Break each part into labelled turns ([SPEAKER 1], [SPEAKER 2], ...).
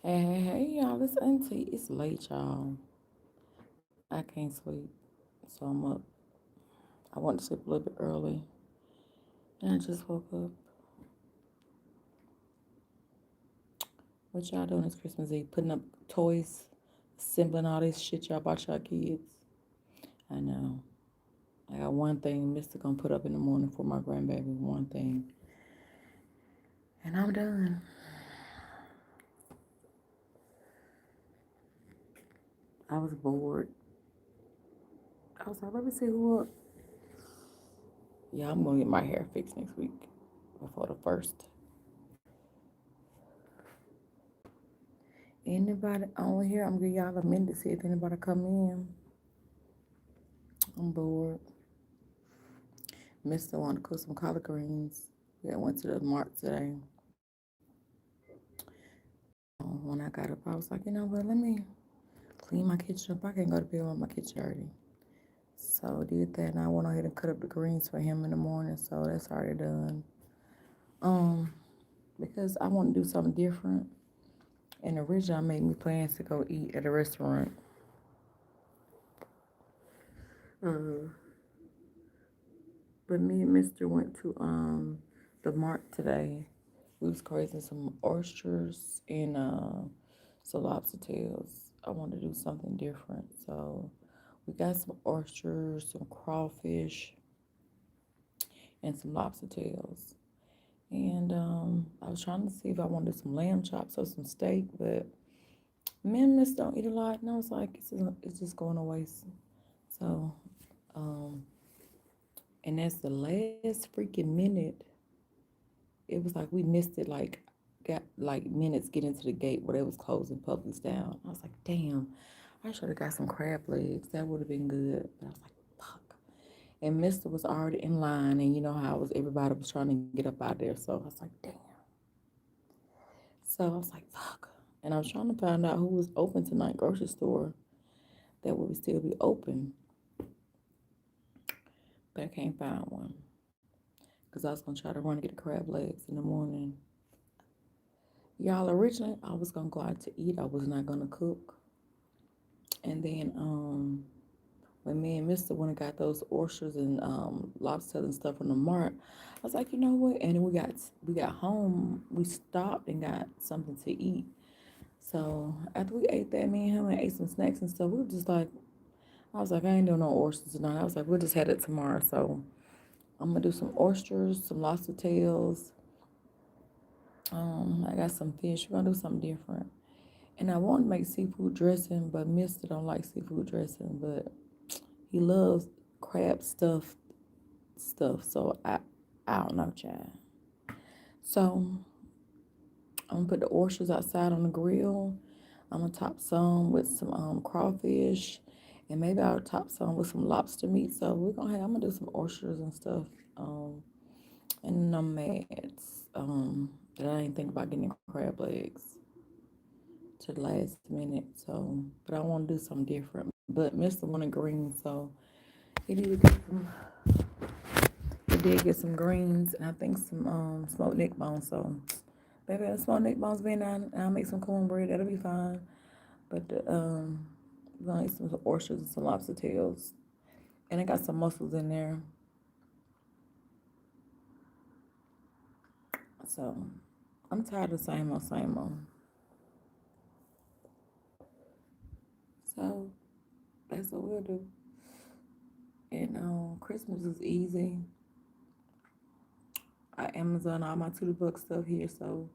[SPEAKER 1] Hey, y'all, it's Auntie. It's late, y'all. I can't sleep, so I'm up. I went to sleep a little bit early, and I just woke up. What y'all doing this Christmas Eve? Putting up toys, assembling all this shit y'all bought y'all kids. I know. I got one thing Mister gonna put up in the morning for my grandbaby. One thing, and I'm done. I was bored. I was like, let me see who up. Yeah, I'm gonna get my hair fixed next week before the first. Anybody on here? I'm gonna give y'all a minute to see if anybody come in. I'm bored. Mister wanted to cook some collard greens. Yeah, I went to the mart today. When I got up, I was like, you know what? Let me clean my kitchen up. I can't go to bed with my kitchen dirty. So I did that, and I went ahead and cut up the greens for him in the morning. So that's already done. Um, because I want to do something different. And originally, I made me plans to go eat at a restaurant. Uh, but me and Mister went to the mart today. We was craving some oysters and some lobster tails. I wanted to do something different, so we got some oysters, some crawfish, and some lobster tails. And I was trying to see if I wanted some lamb chops or some steak, but me and Miss don't eat a lot, and I was like, it's just going to waste. So, um, and that's the last freaking minute. It was like we missed it, like got like minutes getting to the gate where they was closing Publix down. I was like, damn, I should have got some crab legs. That would have been good. But I was like, fuck. And Mister was already in line, and you know how it was. Everybody was trying to get up out there, so I was like, damn. So I was like, fuck. And I was trying to find out who was open tonight, grocery store that would still be open, but I can't find one because I was gonna try to run and get the crab legs in the morning. Y'all, originally I was gonna go out to eat. I was not gonna cook. And then when me and Mister went and got those oysters and lobster and stuff from the mart, I was like, you know what? And then we got home, we stopped and got something to eat. So after we ate that, me and him and ate some snacks and stuff, we were just like, I was like, I ain't doing no oysters tonight. I was like, we'll just have it tomorrow. So I'm gonna do some oysters, some lobster tails. I got some fish. We're gonna do something different. And I want to make seafood dressing, but Mister don't like seafood dressing, but he loves crab stuff. So I don't know, child. So I'm gonna put the oysters outside on the grill. I'm gonna top some with some crawfish, and maybe I'll top some with some lobster meat. So I'm gonna do some oysters and stuff. Um, and I'm mad that I didn't think about getting crab legs to the last minute. So, but I want to do something different. But Mister wanted green, so he did get some. He did get some greens and I think some smoked neck bones. So, baby, the smoked neck bones being down, and I'll make some cornbread. That'll be fine. But we're gonna eat some oysters and some lobster tails, and I got some mussels in there. So, I'm tired of same old, same old. So that's what we'll do. And Christmas is easy. I Amazon all my $2 stuff here, so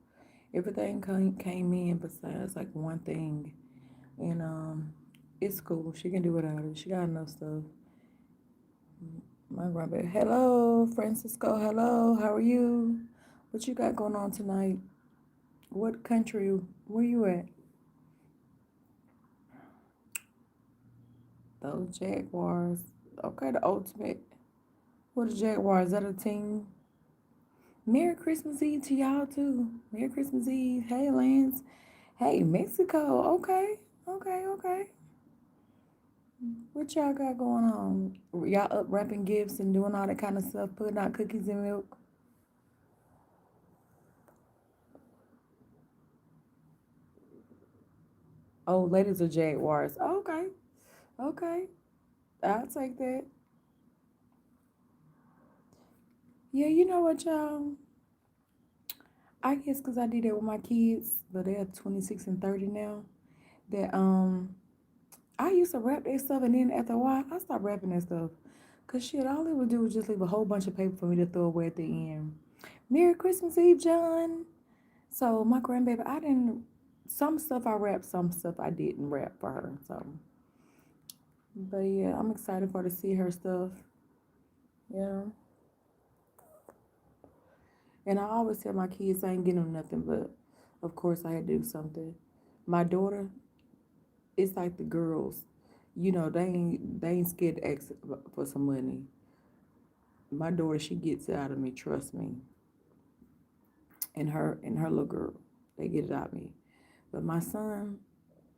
[SPEAKER 1] everything came in besides like one thing, and it's cool. She can do without it. She got enough stuff. My grandbaby. Hello, Francisco. Hello, how are you? What you got going on tonight? What country? Where you at? Those Jaguars. Okay, the ultimate. What the Jaguars? Is that a team? Merry Christmas Eve to y'all too. Merry Christmas Eve. Hey, Lance. Hey, Mexico. Okay. Okay, okay. What y'all got going on? Y'all up wrapping gifts and doing all that kind of stuff, putting out cookies and milk? Oh, ladies are jaguars. Okay, okay, I'll take that. Yeah, you know what, y'all? I guess because I did that with my kids, but they're 26 and 30 now. That I used to wrap that stuff, and then after a while, I stopped wrapping that stuff. Cause shit, all it would do was just leave a whole bunch of paper for me to throw away at the end. Merry Christmas Eve, John. So my grandbaby, I didn't. Some stuff I wrapped, some stuff I didn't wrap for her. So, but yeah, I'm excited for her to see her stuff. Yeah, and I always tell my kids I ain't getting them nothing, but of course I had to do something. My daughter, it's like the girls, they ain't scared to ask for some money. My daughter, she gets it out of me. Trust me. And her little girl, they get it out of me. But my son,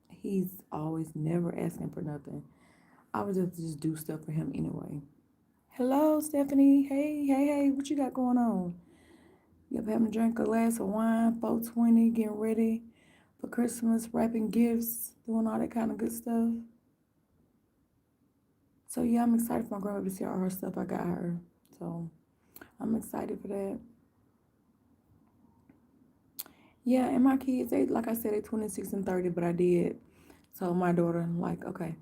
[SPEAKER 1] he's always never asking for nothing. I would just do stuff for him anyway. Hello, Stephanie. Hey, hey, hey. What you got going on? Yep, having a drink, a glass of wine, 420, getting ready for Christmas, wrapping gifts, doing all that kind of good stuff. So yeah, I'm excited for my grandma to see all her stuff I got her. So I'm excited for that. Yeah, and my kids, they like I said, they 26 and 30, but I did tell my daughter like, okay,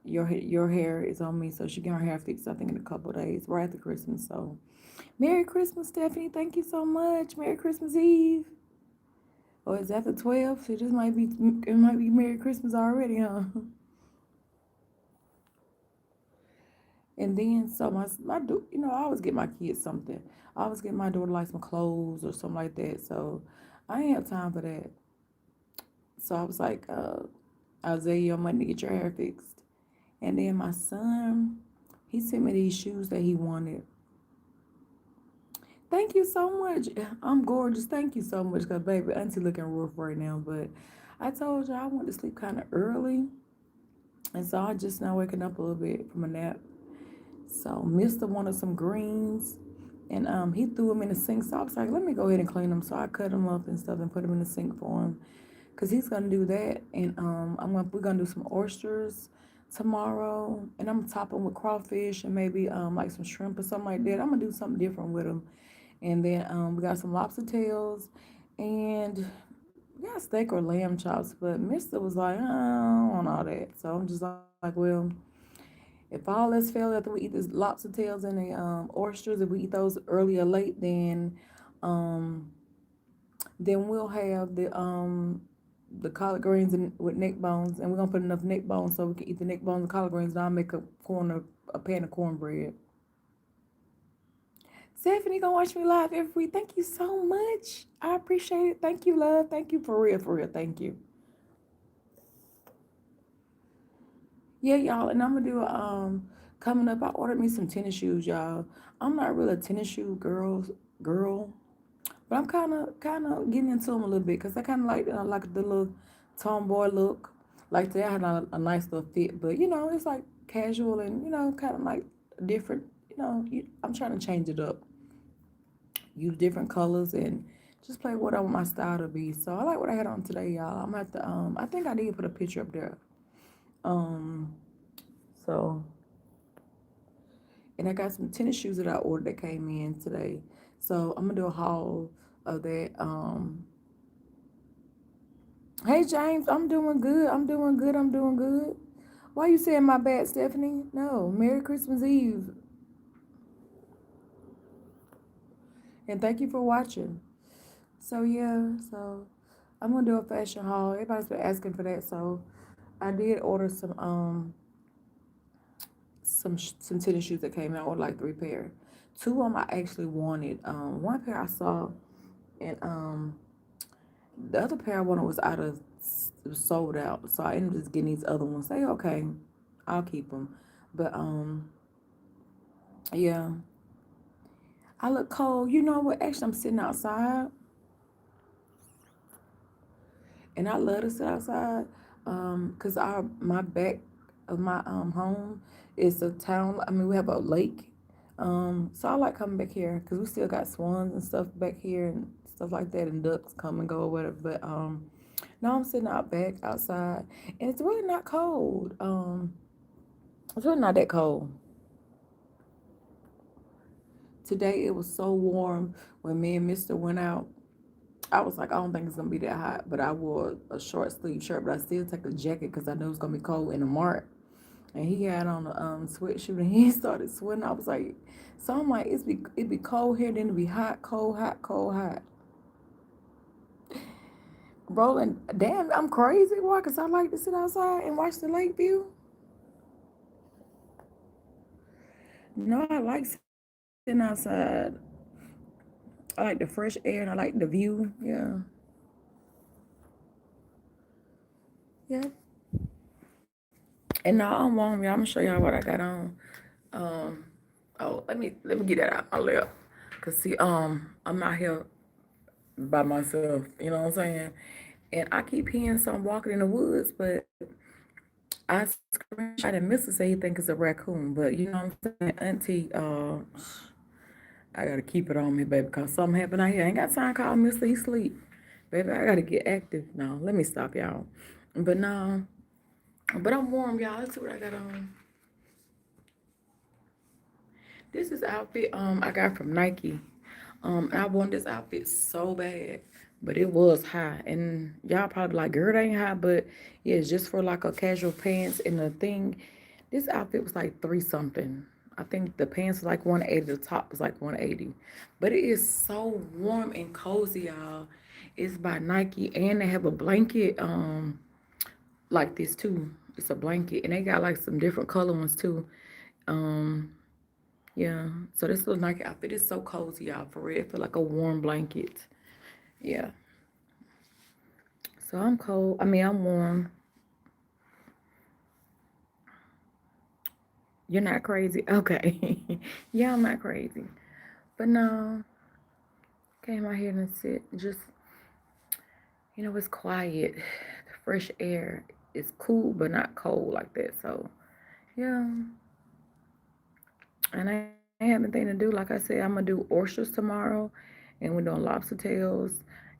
[SPEAKER 1] your hair is on me, so she get her hair fixed. I think in a couple of days, right after Christmas. So Merry Christmas, Stephanie. Thank you so much. Merry Christmas Eve. Or is that the 12th? So this might be it might be Merry Christmas already, huh? And then so I always get my kids something. I always get my daughter like some clothes or something like that. So I ain't have time for that. So I was like, Isaiah, your money to get your hair fixed. And then my son, he sent me these shoes that he wanted. Thank you so much. I'm gorgeous. Thank you so much, cause baby, auntie looking rough right now. But I told you I went to sleep kind of early, and so I just now waking up a little bit from a nap. So Mister wanted some greens, and he threw them in the sink. So I was like, let me go ahead and clean them. So I cut them up and stuff and put them in the sink for him, cause he's gonna do that. And we're gonna do some oysters tomorrow, and I'm gonna top them with crawfish and maybe like some shrimp or something like that. I'm gonna do something different with them. And then we got some lobster tails, and we got steak or lamb chops. But Mister was like, I don't want all that. So I'm just like, well, if all else fails after we eat this lobster tails and the oysters, if we eat those early or late, um, then we'll have the collard greens and with neck bones, and we're gonna put enough neck bones so we can eat the neck bones and collard greens. And I'll make a pan of cornbread. Stephanie gonna watch me live every week. Thank you so much. I appreciate it. Thank you, love. Thank you for real, for real. Thank you. Yeah, y'all, and I'm gonna do coming up. I ordered me some tennis shoes, y'all. I'm not really a tennis shoe girl, but I'm kind of getting into them a little bit because I kind of like the little tomboy look. Like they had a nice little fit, but it's like casual and kind of like different. I'm trying to change it up, use different colors and just play what I want my style to be. So I like what I had on today, y'all. I'm gonna have to I think I did put a picture up there. Um so and I got some tennis shoes that I ordered that came in today. So I'm gonna do a haul of that. Hey James, I'm doing good. I'm doing good. I'm doing good. Why you saying my bad, Stephanie? No. Merry Christmas Eve. And thank you for watching. So yeah, so I'm gonna do a fashion haul. Everybody's been asking for that, so I did order some tennis shoes that came out with like 3 pair. Two of them I actually wanted. One pair I saw, and the other pair I wanted was it was sold out. So I ended up just getting these other ones. Say okay, I'll keep them. But yeah, I look cold. You know what? Actually, I'm sitting outside, and I love to sit outside. Cause my back of my home is a town. I mean, we have a lake. So I like coming back here because we still got swans and stuff back here and stuff like that, and ducks come and go or whatever. But Now I'm sitting out back outside, and it's really not cold. It's really not that cold. Today it was so warm when me and Mister went out. I was like, I don't think it's gonna be that hot, but I wore a short sleeve shirt, but I still take a jacket because I knew it was gonna be cold in the mart. And he had on a sweatshirt and he started sweating. I was like, so I'm like, it be cold here, then it be hot, cold, hot, cold, hot. Rolling, damn, I'm crazy. Why? Because I like to sit outside and watch the lake view. No, I like sitting outside. I like the fresh air and I like the view. Yeah. Yeah. And now I'm warm, y'all. I'm gonna show y'all what I got on. Um, oh, let me get that out my lip. Cause see, I'm out here by myself. You know what I'm saying? And I keep hearing some walking in the woods, but I screenshot and Mr. say he think it's a raccoon. But you know what I'm saying, Auntie, I gotta keep it on me, baby, cause something happened out here. I ain't got time to call Mr. He sleep. Baby, I gotta get active. No, let me stop y'all. But no, but I'm warm, y'all. Let's see what I got on. This is outfit I got from Nike. I want this outfit so bad, but it was high. And y'all probably like, girl, it ain't high, but yeah, it's just for like a casual pants and the thing. This outfit was like three something. I think the pants was like 180, the top was like 180. But it is so warm and cozy, y'all. It's by Nike and they have a blanket like this too. It's a blanket and they got like some different color ones too. Um yeah, so this little Nike outfit is so cozy, y'all. For real, it feel like a warm blanket. Yeah. So I'm cold. I mean, I'm warm. You're not crazy, okay? Yeah, I'm not crazy, but no, came out here and sit. Just it's quiet. The fresh air is cool, but not cold like that. So yeah, and I ain't have anything to do. Like I said, I'm gonna do oysters tomorrow, and we're doing lobster tails,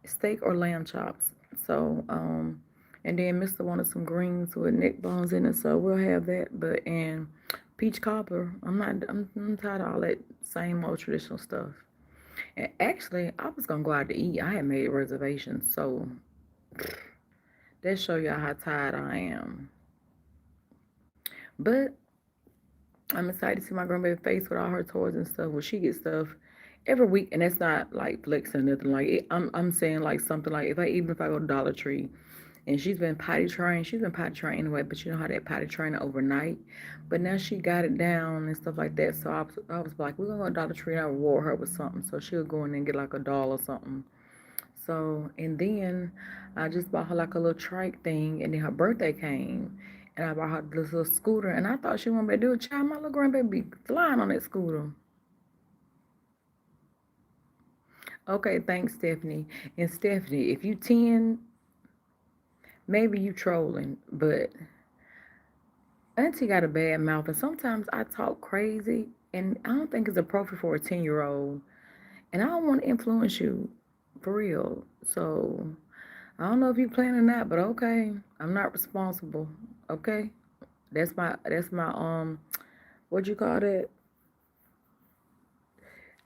[SPEAKER 1] steak or lamb chops. So and then Mister wanted some greens with neck bones in it, so we'll have that. But and peach cobbler. I'm tired of all that same old traditional stuff. And actually, I was gonna go out to eat. I had made reservations, so that show y'all how tired I am. But I'm excited to see my grandbaby face with all her toys and stuff. Well, she gets stuff every week, and that's not like flexing or nothing. Like I'm saying like something like if I go to Dollar Tree, and she's been potty trained. She's been potty trained anyway, but you know how that potty training overnight. But now she got it down and stuff like that. So I was like, we're gonna go to Dollar Tree, and I reward her with something. So she'll go in there and get like a doll or something. So, and then I just bought her like a little trike thing, and then her birthday came, and I bought her this little scooter, and I thought she wanted me to do a child. My little grandbaby be flying on that scooter. Okay, thanks, Stephanie. And Stephanie, if you 10, maybe you trolling, but Auntie got a bad mouth, and sometimes I talk crazy, and I don't think it's appropriate for a 10-year-old, and I don't want to influence you, for real. So I don't know if you plan or not, but okay, I'm not responsible. Okay, that's my what you call that?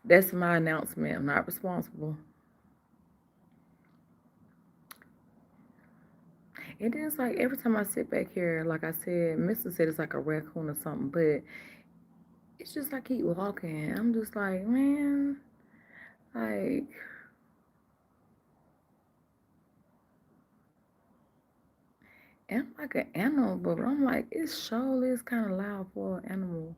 [SPEAKER 1] That's my announcement. I'm not responsible. And then it's like every time I sit back here, like I said, Mister said it's like a raccoon or something, but it's just I keep walking. I'm just like, man, like I'm like an animal, but I'm like, it surely is kind of loud for an animal.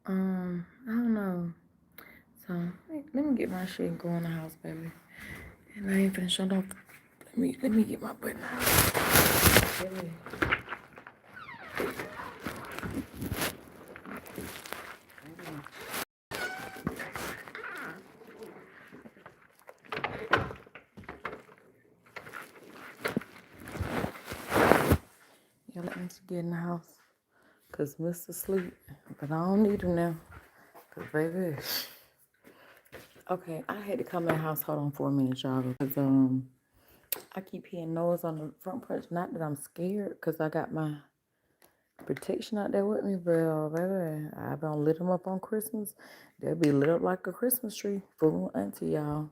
[SPEAKER 1] I don't know. So let me get my shit and go in the house, baby. And I ain't finna shut off. Let me get my button out. Baby. Yeah, let me get in the house. Cause Mr. sleep. But I don't need him now. Cause baby. Okay, I had to come in the house. Hold on for a minute, y'all, because I keep hearing noise on the front porch. Not that I'm scared, because I got my protection out there with me, but baby, I don't lit them up on Christmas. They'll be lit up like a Christmas tree. Fool auntie, y'all.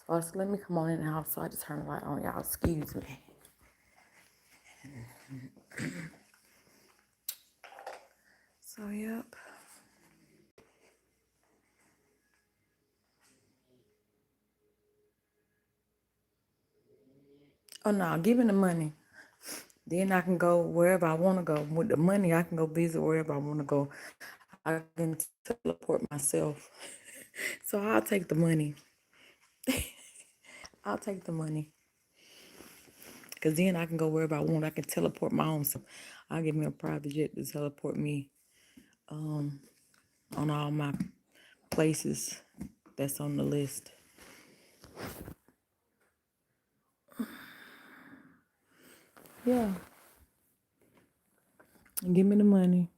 [SPEAKER 1] So I said, let me come on in the house. So I just turned the light on, y'all. Excuse me. So, yep. Oh, no, give me the money. Then I can go wherever I want to go. With the money, I can go visit wherever I want to go. I can teleport myself. So I'll take the money. I'll take the money. Because then I can go wherever I want. I can teleport my own self. I'll give me a private jet to teleport me on all my places that's on the list. Yeah. And give me the money.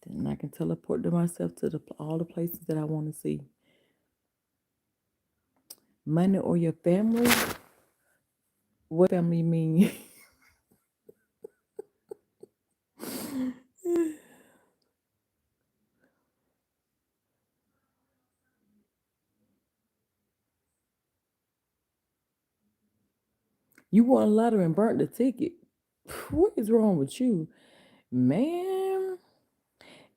[SPEAKER 1] Then I can teleport to myself to all the places that I want to see. Money or your family? What family you mean? You won a lottery and burnt the ticket. What is wrong with you? Man.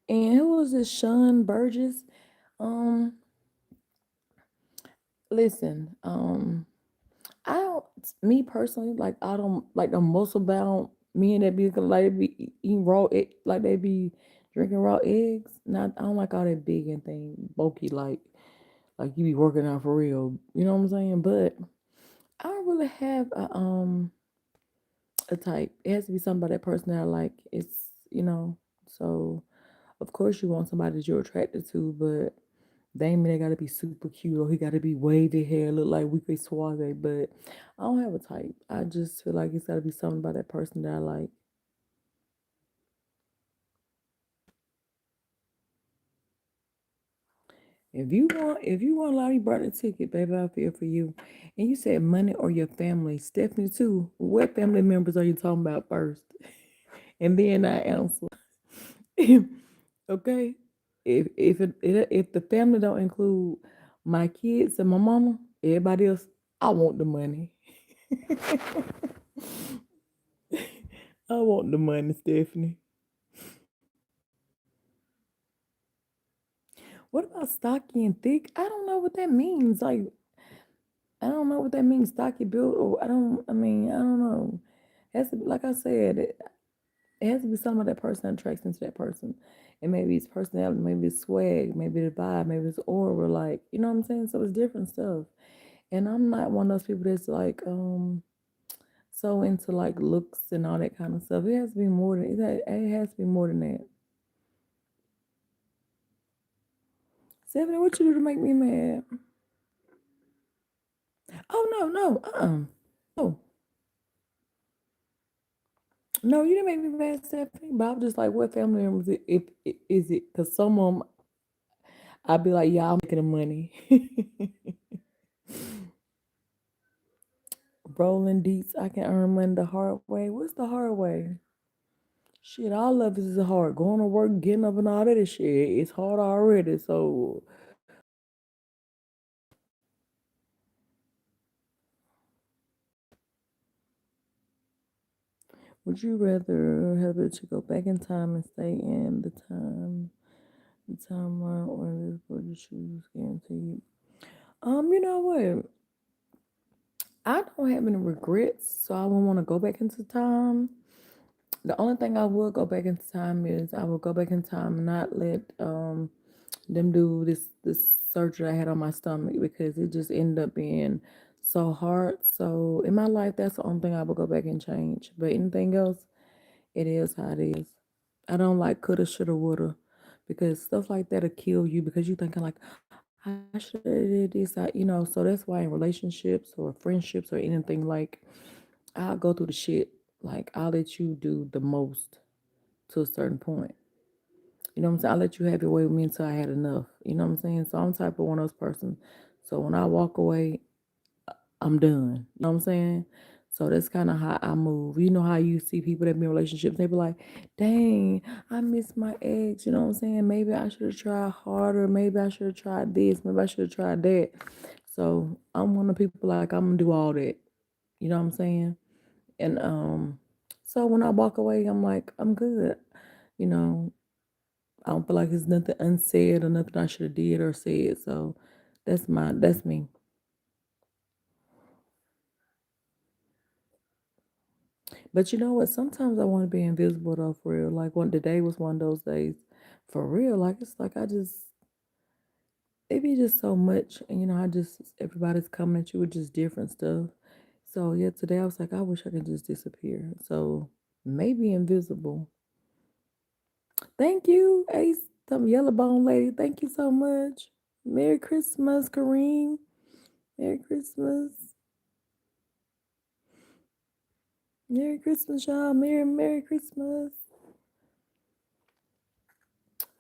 [SPEAKER 1] And who was this Sean Burgess? Um, listen, I don't, me personally, like I don't like the muscle bound men that be like they be eating raw egg, like they be drinking raw eggs. Not, I don't like all that big and thing, bulky like you be working out for real. You know what I'm saying? But I don't really have a type. It has to be somebody that person that I like. It's so of course you want somebody that you're attracted to, but they ain't mean they gotta be super cute or he gotta be wavy hair, look like Weekly Suave. But I don't have a type. I just feel like it's gotta be something about that person that I like. If you want to let me burn the ticket, baby, I feel for you. And you said money or your family. Stephanie too. What family members are you talking about first? And then I answer. Okay. If the family don't include my kids and my mama, everybody else, I want the money. I want the money, Stephanie. What about stocky and thick? I don't know what that means. Like, I don't know what that means. Stocky built, or I don't. I mean, I don't know. It has to be, like I said, it has to be some of that person that attracts into that person, and maybe it's personality, maybe it's swag, maybe the vibe, maybe it's aura. Like, you know what I'm saying? So it's different stuff. And I'm not one of those people that's like so into like looks and all that kind of stuff. It has to be more than it has to be more than that. Stephanie, what you do to make me mad? Oh no, no, no, no, you didn't make me mad, Stephanie. But I'm just like, what family members? Is it? Because some of them, I'd be like, yeah, I'm making the money. Rolling deets, I can earn money the hard way. What's the hard way? Shit, all of it is hard. Going to work, getting up, and all that is shit. It's hard already. So, would you rather have it to go back in time and stay in the timeline, or this what you choose guaranteed? You know what? I don't have any regrets, so I won't want to go back into time. The only thing I would go back into time is I would go back in time and not let them do this surgery I had on my stomach because it just ended up being so hard. So in my life, that's the only thing I would go back and change. But anything else, it is how it is. I don't like coulda, shoulda, woulda, because stuff like that'll kill you because you thinking like I should have did this. So that's why in relationships or friendships or anything like I'll go through the shit. Like I'll let you do the most to a certain point. You know what I'm saying? I let you have your way with me until I had enough. You know what I'm saying? So I'm type of one of those persons. So when I walk away, I'm done. You know what I'm saying? So that's kind of how I move. You know how you see people that be in relationships, they be like, dang, I miss my ex. You know what I'm saying? Maybe I should have tried harder. Maybe I should have tried this. Maybe I should have tried that. So I'm one of the people like I'm gonna do all that. You know what I'm saying? And so when I walk away, I'm like, I'm good. You know, I don't feel like there's nothing unsaid or nothing I should have did or said. So that's me. But you know what? Sometimes I want to be invisible though, for real. Like one today was one of those days, for real. Like it's like I just it be just so much, and I just everybody's coming at you with just different stuff. So yeah, today I was like, I wish I could just disappear. So maybe invisible. Thank you, Ace, some yellow bone lady. Thank you so much. Merry Christmas, Kareem. Merry Christmas. Merry Christmas, y'all. Merry Christmas.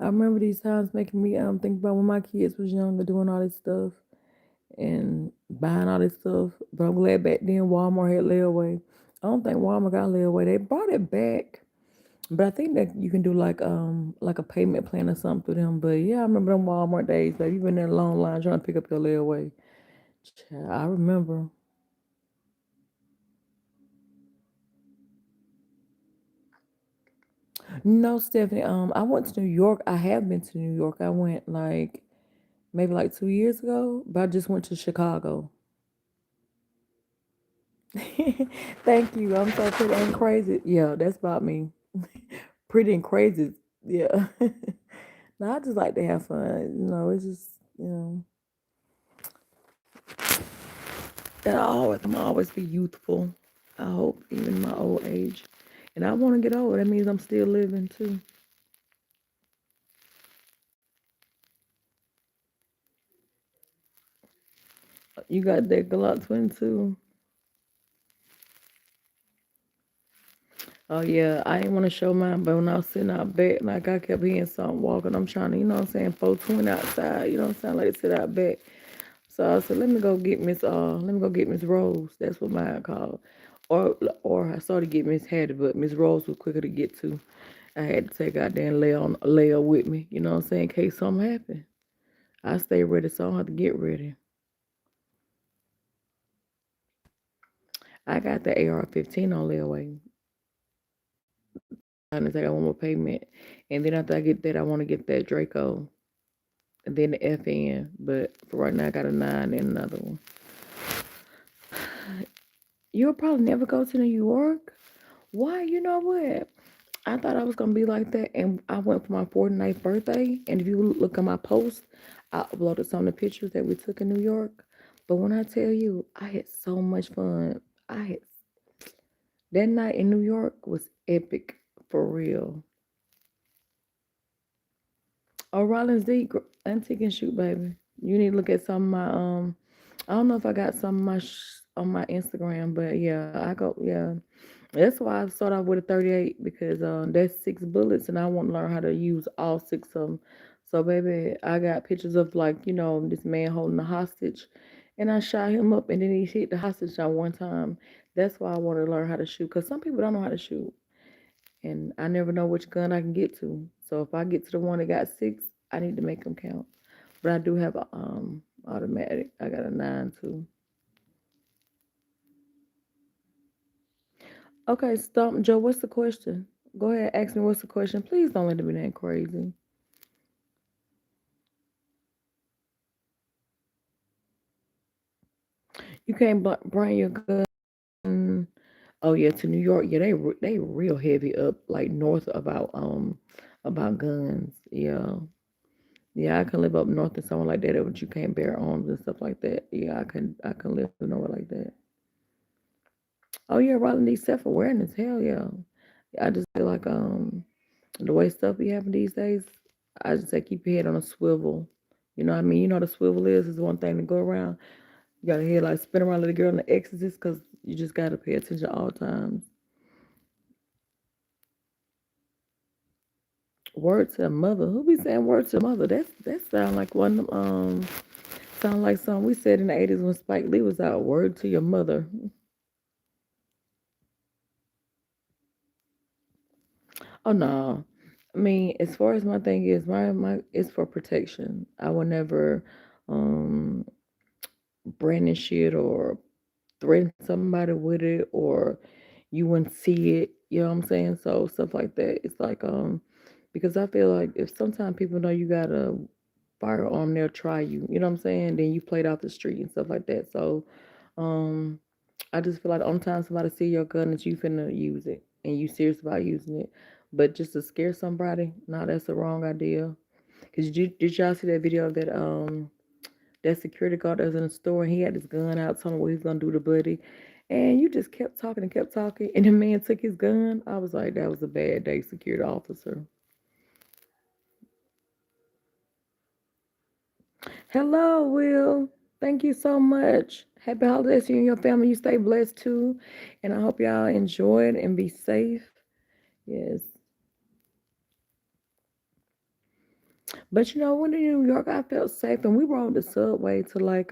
[SPEAKER 1] I remember these times making me think about when my kids was younger doing all this stuff and buying all this stuff. But I'm glad back then Walmart had layaway. I don't think Walmart got layaway. They brought it back. But I think that you can do like a payment plan or something through them. But yeah, I remember them Walmart days, baby. You been in a long line trying to pick up your layaway. Child, I remember. No, Stephanie. I went to New York. I have been to New York. I went like maybe like 2 years ago, but I just went to Chicago. Thank you. I'm so pretty and crazy. Yeah, that's about me. Pretty and crazy. Yeah. No, I just like to have fun. It's just, you know, and I'm always be youthful. I hope even in my old age. And I want to get old. That means I'm still living too. You got that Glock 22. Oh yeah, I didn't want to show mine, but when I was sitting out back, like I kept hearing something walking. I'm trying to, 420 outside. You know what I'm saying? Like to sit out back. So I said, let me go get Miss Rose. That's what mine called. Or I started to get Miss Hattie, but Miss Rose was quicker to get to. I had to take out there and lay her with me. You know what I'm saying? In case something happened. I stay ready, so I don't have to get ready. I got the AR-15 on layaway. I just got one more payment. And then after I get that, I want to get that Draco. And then the FN. But for right now, I got a 9 and another one. You'll probably never go to New York. Why? You know what? I thought I was gonna be like that, and I went for my 49th birthday. And if you look at my post, I uploaded some of the pictures that we took in New York. But when I tell you, I had so much fun. I had that night in New York was epic for real. Oh, Rollins D, antique and shoot, baby. You need to look at some of my I don't know if I got some of my on my Instagram, but yeah, I go yeah. That's why I start off with a 38 because that's 6 bullets and I want to learn how to use all 6 of them. So baby, I got pictures of like this man holding a hostage, and I shot him up and then he hit the hostage at one time. That's why I want to learn how to shoot because some people don't know how to shoot, and I never know which gun I can get to. So if I get to the one that got 6, I need to make them count. But I do have a automatic. I got a 9 too. Okay, Stump Joe, what's the question? Go ahead, ask me what's the question. Please don't let it be that crazy. You can't bring your gun. Oh yeah, to New York. Yeah, they real heavy up like north about guns. Yeah, yeah. I can live up north of somewhere like that, but you can't bear arms and stuff like that. Yeah, I can live nowhere like that. Oh yeah, Raleigh needs self awareness. Hell yeah. I just feel like the way stuff be happening these days, I just say keep your head on a swivel. You know what I mean? You know what a swivel is one thing to go around. You got to head like spin around like the girl in the Exorcist because you just got to pay attention all times. Word to the mother. Who be saying word to the mother? That sound like one of them, sound like something we said in the 80s when Spike Lee was out. Word to your mother. Oh no. I mean, as far as my thing is, my it's for protection. I will never um brandish it or threaten somebody with it or you wouldn't see it, you know what I'm saying? So stuff like that. It's like because I feel like if sometimes people know you got a firearm, they'll try you, you know what I'm saying? Then you played out the street and stuff like that. So um I just feel like the only time somebody see your gun is you finna use it and you serious about using it. But just to scare somebody, no, that's the wrong idea. Cause did y'all see that video of that security guard that was in the store and he had his gun out telling what he was gonna do to Buddy. And you just kept talking, and the man took his gun. I was like, that was a bad day, security officer. Hello, Will. Thank you so much. Happy holidays to you and your family. You stay blessed too. And I hope y'all enjoy it and be safe. Yes. But when in New York I felt safe and we rode the subway to like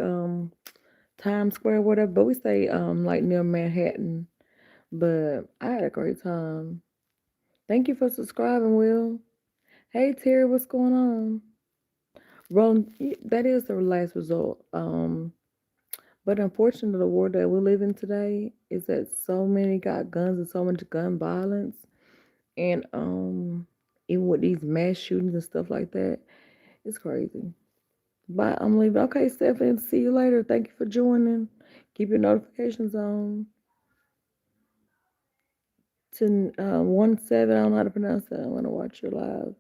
[SPEAKER 1] Times Square, whatever, but we stayed like near Manhattan. But I had a great time. Thank you for subscribing, Will. Hey Terry, what's going on? Roland, that is the last result. But unfortunately, the world that we live in today is that so many got guns and so much gun violence, and even with these mass shootings and stuff like that, it's crazy. But I'm leaving. Okay, Stephanie, see you later. Thank you for joining. Keep your notifications on. To 1-7, I don't know how to pronounce that. I want to watch your live.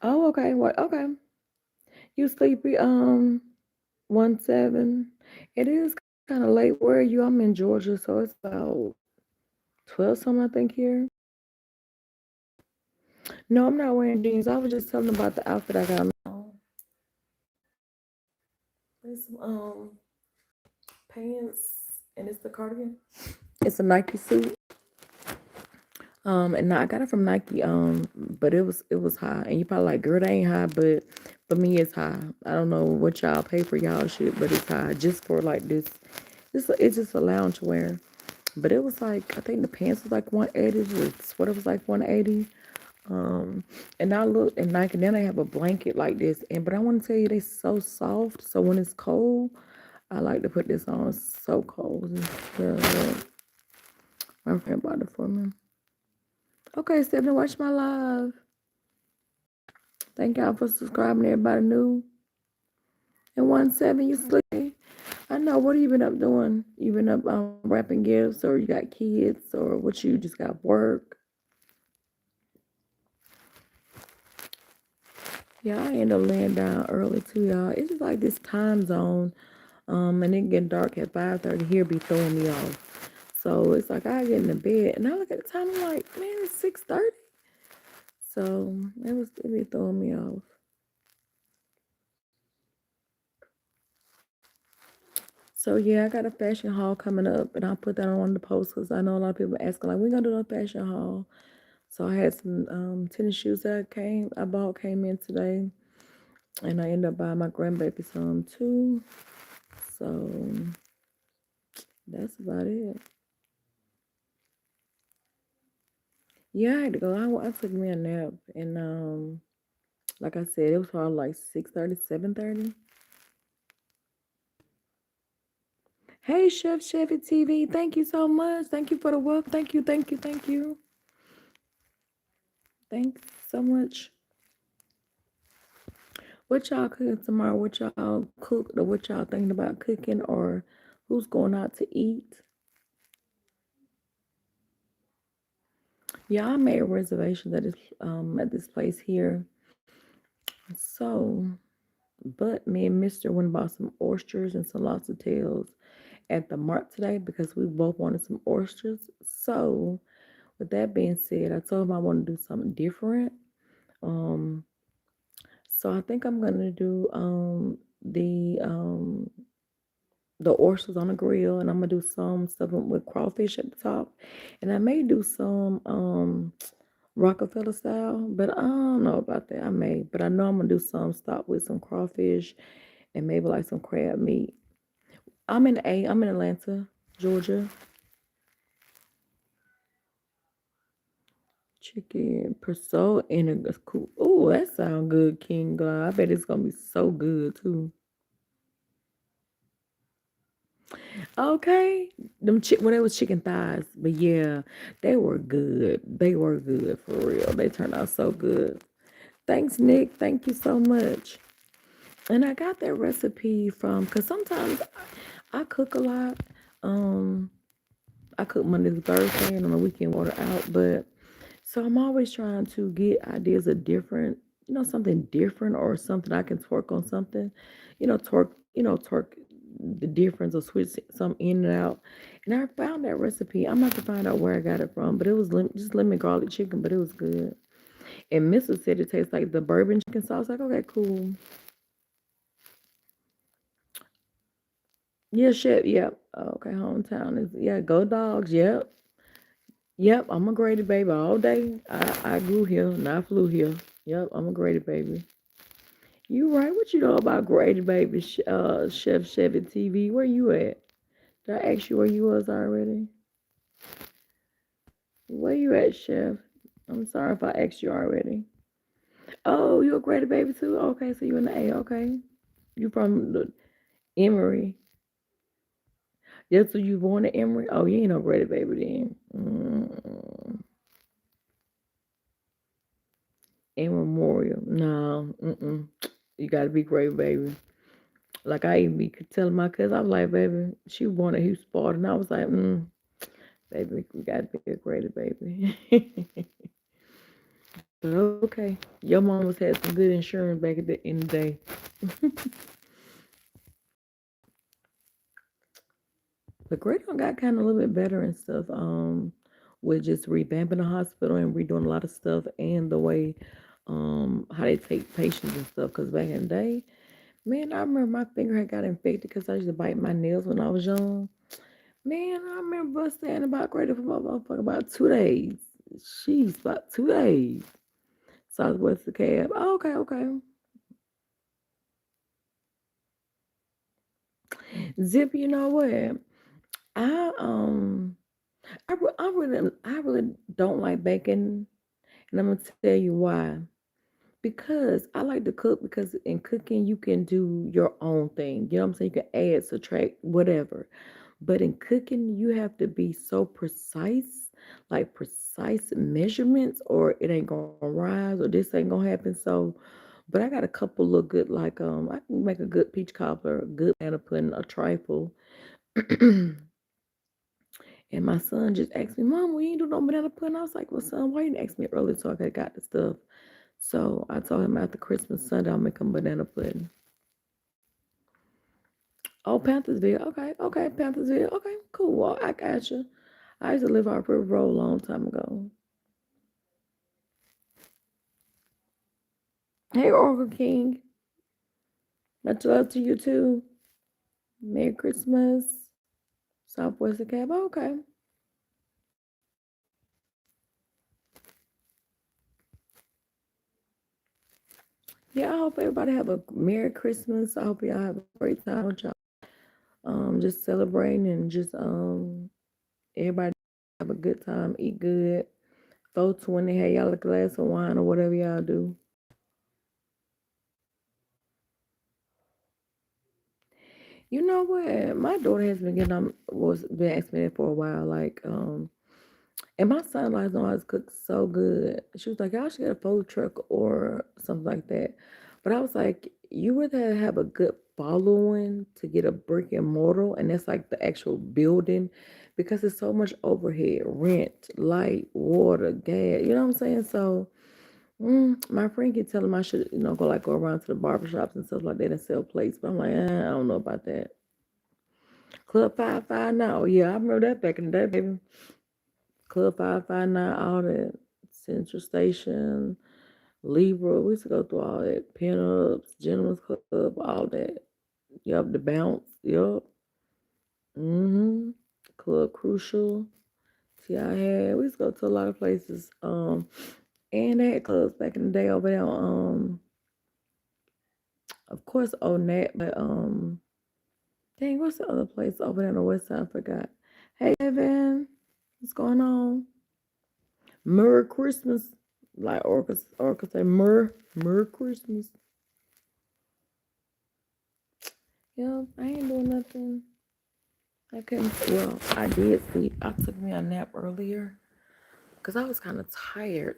[SPEAKER 1] Oh, okay. What? Okay. You sleepy? 1-7. It is kind of late. Where are you? I'm in Georgia, so it's about 12 something, I think, here. No, I'm not wearing jeans. I was just telling about the outfit I got on. There's some pants, and it's the cardigan. It's a Nike suit. And I got it from Nike. But it was high, and you probably like, girl, that ain't high, but for me, it's high. I don't know what y'all pay for y'all shit, but it's high just for like this. It's just a lounge wear. But it was like I think the pants was like 180, the sweater was like 180. And I looked and Nike, then they have a blanket like this, and but I want to tell you they so soft. So when it's cold, I like to put this on. It's so cold. My friend bought it for me. Okay, Stephanie, watch my live. Thank y'all for subscribing. Everybody new. And 1-7, you sleep. I know. What have you been up doing? You been up wrapping gifts, or you got kids, or what? You just got work? Yeah, I end up laying down early too, y'all. It's just like this time zone, and it getting dark at 5:30 here be throwing me off. So it's like I get in the bed and I look at the time. I'm like, man, it's 6:30. So it be throwing me off. So yeah, I got a fashion haul coming up, and I'll put that on one of the posts because I know a lot of people asking like, we gonna do a fashion haul. So I had some tennis shoes that I bought came in today, and I ended up buying my grandbaby some too. So that's about it. Yeah, I had to go. I took me a nap, and like I said, it was probably like 6:30, 7:30. Hey, Chevy TV, thank you so much. Thank you for the welcome. Thank you. Thanks so much. What y'all cooking tomorrow? What y'all cook or what y'all thinking about cooking or who's going out to eat? Yeah, I made a reservation at this place here. So, but me and Mister went and bought some oysters and some lobster tails at the mart today because we both wanted some oysters. So, with that being said, I told him I want to do something different. Um, so I think I'm gonna do the oysters on the grill, and I'm gonna do some stuff with crawfish at the top, and I may do some Rockefeller style, but I don't know about that. I may, but I know I'm gonna do some stop with some crawfish and maybe like some crab meat. I'm in Atlanta, Georgia. Chicken perso and a cool. Oh, that sound good, King God. I bet it's gonna be so good too. Okay, when it was chicken thighs, but yeah, they were good. They were good for real. They turned out so good. Thanks, Nick. Thank you so much. And I got that recipe from because sometimes I cook a lot. Um, I cook Monday through Thursday, and on the weekend water out. But so I'm always trying to get ideas of different, something different or something I can twerk on something, twerk the difference or switch some in and out. And I found that recipe. I'm about to find out where I got it from, but it was just lemon garlic chicken, but it was good. And Mrs. said it tastes like the bourbon chicken sauce. Like, okay, cool. Yeah, chef. Yep. Okay, hometown is Go dogs. Yep. Yep. I'm a Grady baby all day. I grew here, not flew here. Yep. I'm a Grady baby. You right? What you know about Grady baby? Chef Chevy TV. Where you at? Did I ask you where you was already? Where you at, Chef? I'm sorry if I asked you already. Oh, you a Grady baby too? Okay, so you in the A. Okay, you from the Emory. That's who you born in Emory. Oh, you ain't no Grady baby then. In Memorial. No, you gotta be great, baby. Like I even be telling my cousin, I was like, baby, she was born at Houston, Sparta, and I was like, baby, we gotta be a greater baby. But okay, your mom was had some good insurance back in the day. But Great got kind of a little bit better and stuff. With just revamping the hospital and redoing a lot of stuff and the way, how they take patients and stuff. Cause back in the day, man, I remember my finger had got infected because I used to bite my nails when I was young. Man, I remember us saying about Grady for my motherfucker about 2 days. She's about 2 days. Southwest the cab. Oh, okay, okay. Zip, you know what? I I really don't like bacon, and I'm gonna tell you why. Because I like to cook because in cooking you can do your own thing. You know what I'm saying? You can add, subtract, whatever. But in cooking, you have to be so precise, like precise measurements, or it ain't gonna rise, or this ain't gonna happen. So, but I got a couple look good, like I can make a good peach cobbler, a good banana pudding, a trifle. And my son just asked me, Mom, we ain't do no banana pudding. I was like, well, son, why you didn't ask me earlier so I could have got the stuff? So I told him after Christmas Sunday, I'll make him banana pudding. Oh, Panthersville. Okay, okay, Panthersville. Okay, cool. Well, I got you. I used to live off River Road a long time ago. Hey, Oracle King. Much love to you too. Merry Christmas. Southwest Cab. Okay. Yeah, I hope everybody have a Merry Christmas. I hope y'all have a great time with y'all. Just celebrating and just everybody have a good time, eat good. 420, hey y'all a glass of wine or whatever y'all do. You know what? My daughter has been getting on was been asking me that for a while. Like, and my son-in-law knows how to cook so good. She was like, I should get a food truck or something like that. But I was like, you would have a good following to get a brick and mortar, and that's like the actual building because it's so much overhead, rent, light, water, gas. You know what I'm saying? So my friend kept telling me I should, go around to the barbershops and stuff like that and sell plates. But I'm like, I don't know about that. Club 55 now. Yeah, I remember that back in the day, baby. Club 559, all that. Central Station, Libra. We used to go through all that. Pinups, Gentlemen's Club, all that. Yup, the bounce. Yup. Mm-hmm. Club Crucial. See, I had, we used to go to a lot of places. And they had clubs back in the day over there of course, Nat, but dang, what's the other place over there on the west side? I forgot. Hey, Evan, what's going on? Merry Christmas. Like Orca say, Merry Christmas. Yeah, I ain't doing nothing. I couldn't, well, I did sleep. I took me a nap earlier because I was kind of tired.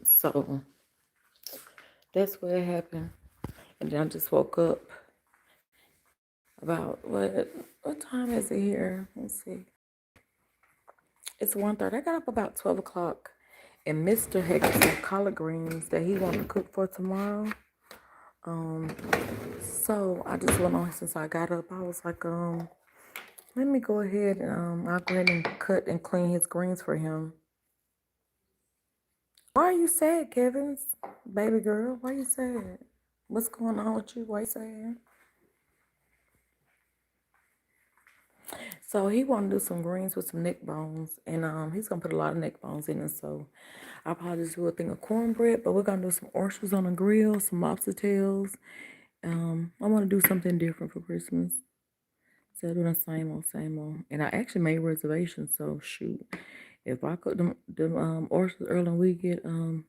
[SPEAKER 1] So that's what happened. And then I just woke up about what time is it here? Let's see. It's 1:30. I got up about 12 o'clock. And Mr. had got some collard greens that he wanted to cook for tomorrow. Um, so I just went on since I got up. I was like, let me go ahead and I'll go ahead and cut and clean his greens for him. Why are you sad, Kevin's baby girl? Why you sad? What's going on with you? Why you sad? So he want to do some greens with some neck bones, and he's gonna put a lot of neck bones in it. So I'll probably just do a thing of cornbread, but we're gonna do some oysters on the grill, some lobster tails. I want to do something different for Christmas. So doing the same old. And I actually made reservations, so shoot. If I cook them oysters early and we get done,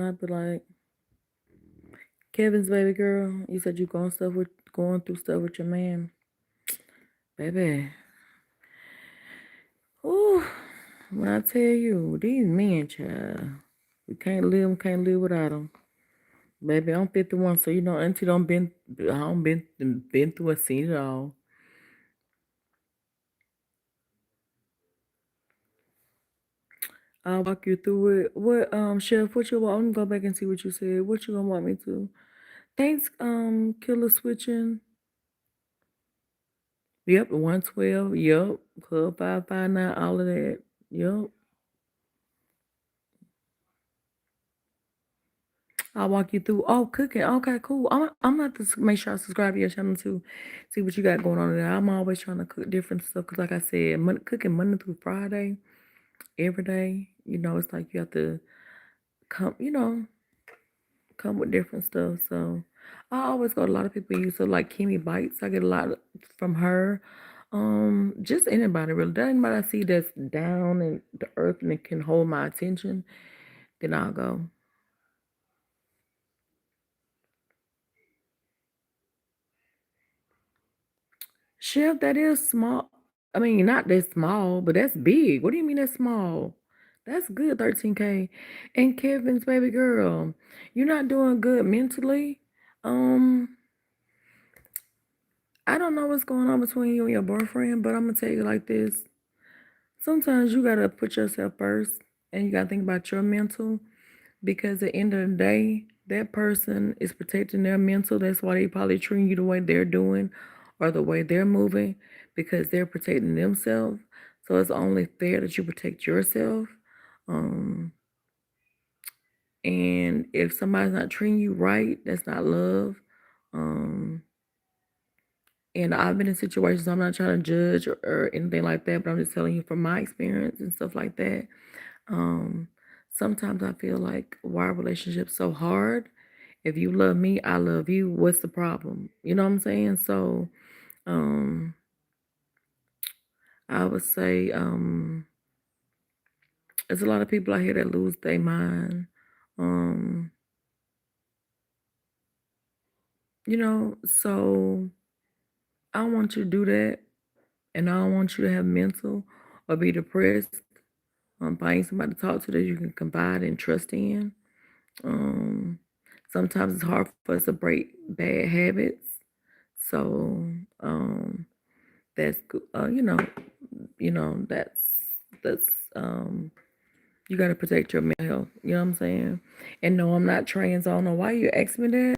[SPEAKER 1] I'd be like, Kevin's baby girl, you said you going through stuff with your man. Baby. Ooh, when I tell you, these men, child, we can't live without them. Baby, I'm 51, so you know, auntie I don't been through and seen it all. I'll walk you through it. What, Chef, what you want? I'm gonna go back and see what you said. What you gonna want me to? Thanks, Killer Switching. Yep, 112. Yep, Club 559. All of that. Yep. I'll walk you through. Oh, cooking. Okay, cool. I'm gonna have to make sure I subscribe to your channel too. See what you got going on there. I'm always trying to cook different stuff because, like I said, cooking Monday through Friday, every day. You know, it's like you have to come. You know, come with different stuff. So I always go to a lot of people use so like Kimmy Bites. I get a lot from her. Just anybody really. That anybody I see that's down in the earth and it can hold my attention, then I'll go. Chef, that is small. I mean, not that small, but that's big. What do you mean that's small? That's good, 13K. And Kevin's baby girl, you're not doing good mentally. Um, I don't know what's going on between you and your boyfriend, but I'm gonna tell you like this. Sometimes you gotta put yourself first and you gotta think about your mental because at the end of the day, that person is protecting their mental. That's why they probably treating you the way they're doing or the way they're moving because they're protecting themselves. So it's only fair that you protect yourself. Um, and if somebody's not treating you right, that's not love. Um, and I've been in situations, I'm not trying to judge or anything like that, but I'm just telling you from my experience and stuff like that. Um, Sometimes I feel like why are relationships so hard? If you love me, I love you. What's the problem? You know what I'm saying? So, um, I would say, there's a lot of people out here that lose their mind. Um, so I don't want you to do that, and I don't want you to have mental or be depressed. Find somebody to talk to that you can confide and trust in. Um, Sometimes it's hard for us to break bad habits. So that's that's you got to protect your mental health. You know what I'm saying? And no, I'm not trans. I don't know why you asked me that.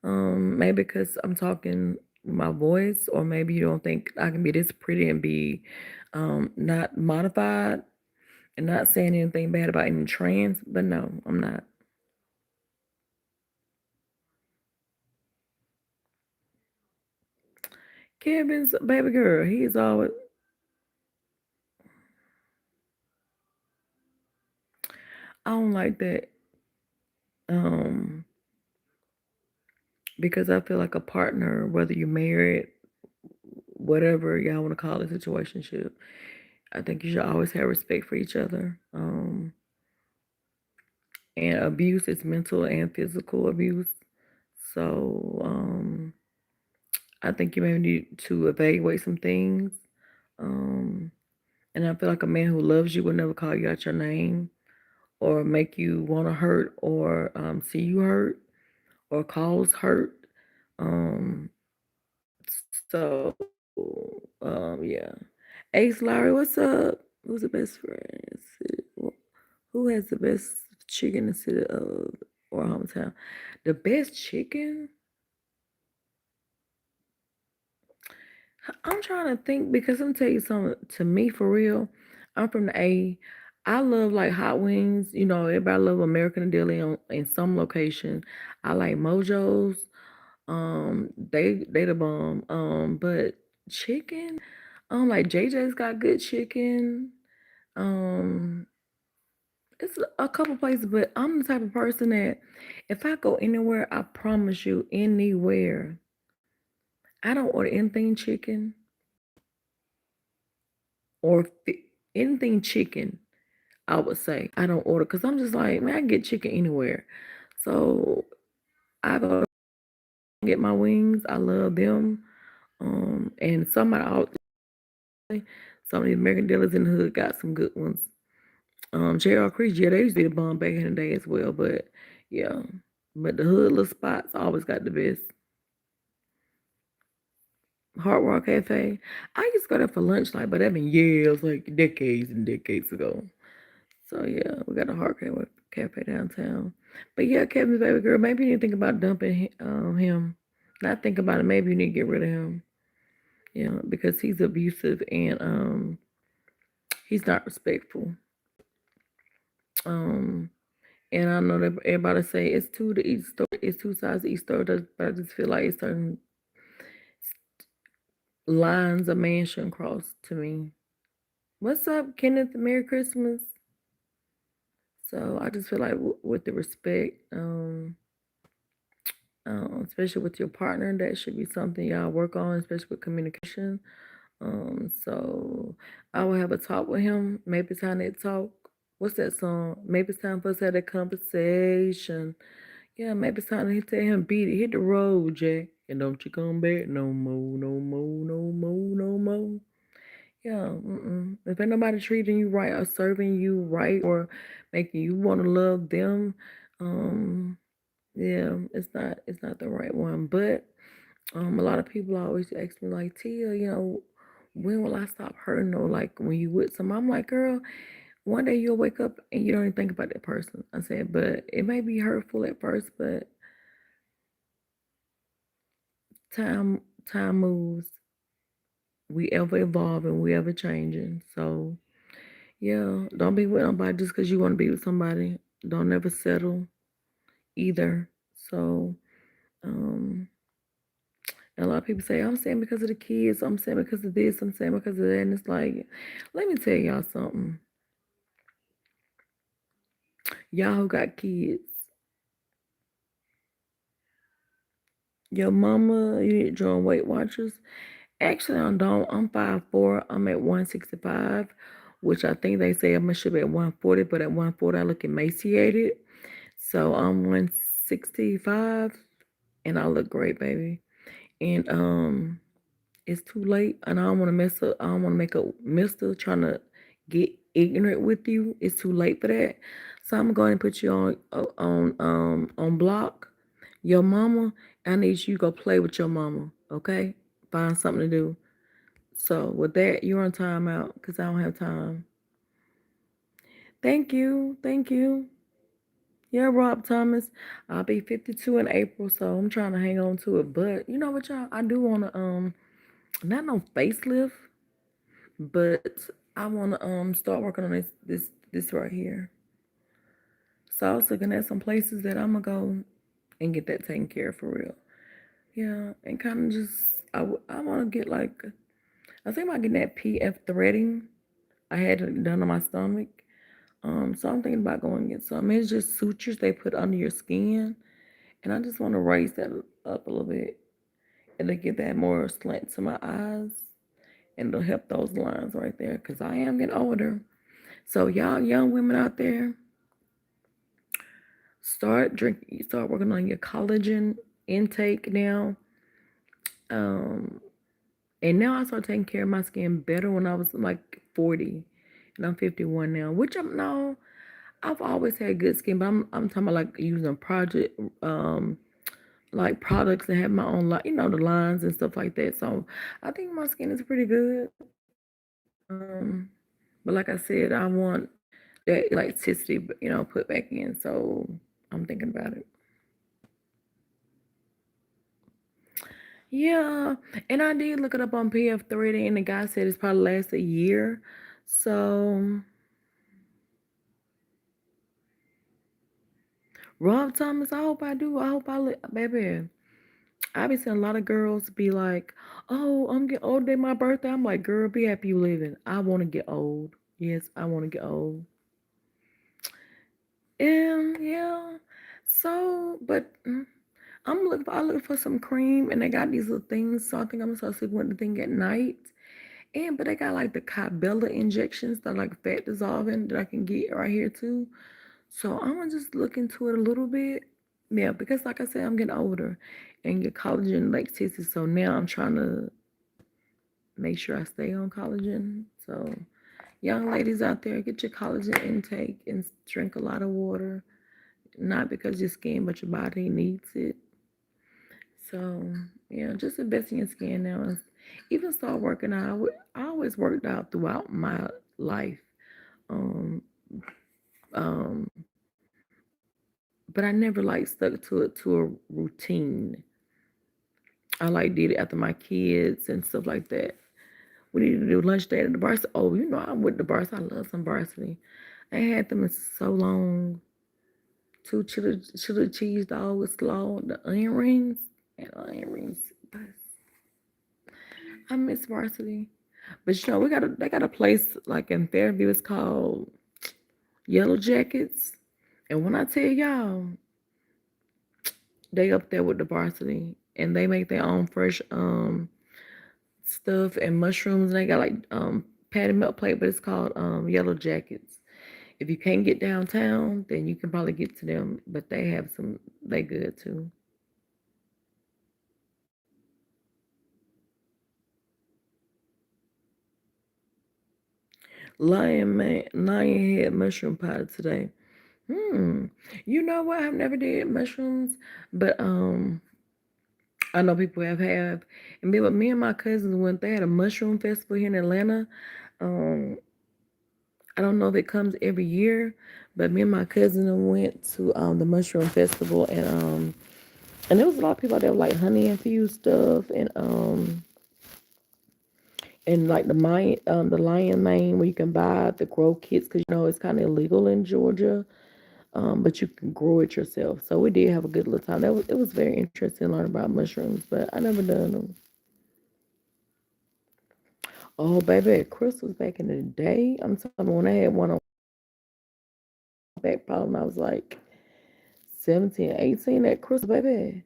[SPEAKER 1] Maybe because I'm talking with my voice, or maybe you don't think I can be this pretty and be not modified and not saying anything bad about any trans. But no, I'm not. Kevin's baby girl, he's always don't like that. Um, because I feel like a partner, whether you're married, whatever y'all want to call it, situationship, I think you should always have respect for each other. And abuse is mental and physical abuse. So I think you may need to evaluate some things. Um, and I feel like a man who loves you will never call you out your name or make you want to hurt or see you hurt or cause hurt. Um, so, yeah. Ace Larry, what's up? Who's the best friend? Who has the best chicken in the city of or hometown? The best chicken? I'm trying to think because I'm tell you something. To me, for real, I'm from the A. I love like hot wings. You know, everybody love American Deli in some location. I like Mojo's. They the bomb. But chicken, like JJ's got good chicken. Um, it's a couple places, but I'm the type of person that if I go anywhere, I promise you, anywhere, I don't order anything chicken or anything chicken. I would say I don't order because I'm just like, man, I can get chicken anywhere. So I go get my wings. I love them. And some of the American dealers in the hood got some good ones. J.R. Creek, yeah, they used to be the bomb back in the day as well, but yeah. But the hood little spots always got the best. Hard Rock Cafe. I used to go there for lunch, like, but that been years, like decades and decades ago. So yeah, we got a Cafe downtown. But yeah, Kevin's baby girl, maybe you need to think about dumping him. Not think about it. Maybe you need to get rid of him. Yeah, because he's abusive and he's not respectful. Um, and I know that everybody say it's two to each story, it's two sides to each story, but I just feel like it's certain lines a man shouldn't cross to me. What's up, Kenneth? Merry Christmas. So I just feel like with the respect, especially with your partner, that should be something y'all work on, especially with communication. So I will have a talk with him. Maybe it's time to talk. What's that song? Maybe it's time for us to have that conversation. Yeah, maybe it's time to tell him beat it, hit the road, Jack, and don't you come back no more, no more, no more, no more. Yeah, if ain't nobody treating you right or serving you right or making you want to love them, um, yeah, it's not the right one. But a lot of people always ask me like, Tia, when will I stop hurting? Or like when you with someone, I'm like, girl, one day you'll wake up and you don't even think about that person. I said, but it may be hurtful at first, but time moves. We ever evolving, we ever changing. So yeah, don't be with nobody just because you want to be with somebody. Don't ever settle either. So um and a lot of people say, I'm saying because of the kids, I'm saying because of this, I'm saying because of that. And it's like, let me tell y'all something. Y'all who got kids, your mama, you need to join Weight Watchers. Actually, I don't. I'm 5'4". I'm at 165, which I think they say I should be at 140, but at 140 I look emaciated. So I'm 165 and I look great, baby. And it's too late and I don't want to mess up. I don't want to make a mister trying to get ignorant with you. It's too late for that. So I'm going to put you on block. Your mama, I need you to go play with your mama, okay? Find something to do. So with that, you're on timeout because I don't have time. Thank you. Thank you. Yeah, Rob Thomas. I'll be 52 in April, so I'm trying to hang on to it. But you know what, y'all? I do want to not no facelift, but I want to start working on this right here. So I was looking at some places that I'm gonna go and get that taken care of for real. Yeah, and kind of just I want to get like I think about getting that PF threading. I had it done on my stomach. So I'm thinking about going and get some. It's just sutures they put under your skin, and I just want to raise that up a little bit, and to get that more slant to my eyes, and it'll help those lines right there. Cause I am getting older. So y'all young women out there, start working on your collagen intake now. Um, and now I start taking care of my skin better when I was like 40, and I'm 51 now. Which I'm no, I've always had good skin, but I'm talking about like using like products that have my own the lines and stuff like that. So I think my skin is pretty good. But like I said, I want that elasticity, put back in. So I'm thinking about it. Yeah, and I did look it up on PF3, and the guy said it's probably lasts a year. So Rob Thomas, I hope I do. I hope baby. I be seeing a lot of girls be like, "Oh, I'm getting old. Day my birthday." I'm like, "Girl, be happy you living." I want to get old. Yes, I want to get old. And yeah, so but I look for some cream, and they got these little things. So I think I'm gonna start sleeping with the thing at night. And but they got like the Kybella injections that are like fat dissolving that I can get right here too. So I'm gonna just look into it a little bit. Yeah, because like I said, I'm getting older and get collagen like tissue. So now I'm trying to make sure I stay on collagen. So young ladies out there, get your collagen intake and drink a lot of water. Not because your skin, but your body needs it. So yeah, just invest in your skin now. And even start working out. I always worked out throughout my life. Um, um, but I never like stuck to a routine. I like did it after my kids and stuff like that. We need to do lunch day at the varsity. Oh, I'm with the varsity. I love some varsity. I ain't had them in so long. Two chili cheese dog with slaw, the onion rings, and onion rings. I miss varsity. But they got a place like in Fairview. It's called Yellow Jackets. And when I tell y'all, they up there with the varsity, and they make their own fresh stuff and mushrooms, and they got like patty melt plate, but it's called Yellow Jackets. If you can't get downtown, then you can probably get to them, but they good too. Lion head mushroom pie today. Hmm. You know what? I've never did mushrooms, but I know people me and my cousins went. They had a mushroom festival here in Atlanta. Um, I don't know if it comes every year, but me and my cousin went to the mushroom festival, and there was a lot of people out there with like honey infused stuff, and like the lion mane where you can buy the grow kits because it's kind of illegal in Georgia. But you can grow it yourself. So we did have a good little time. It was very interesting to learn about mushrooms, but I never done them. Oh, baby, crystals back in the day. I'm talking about when I had one on back problem. I was like 17, 18 at crystal, baby.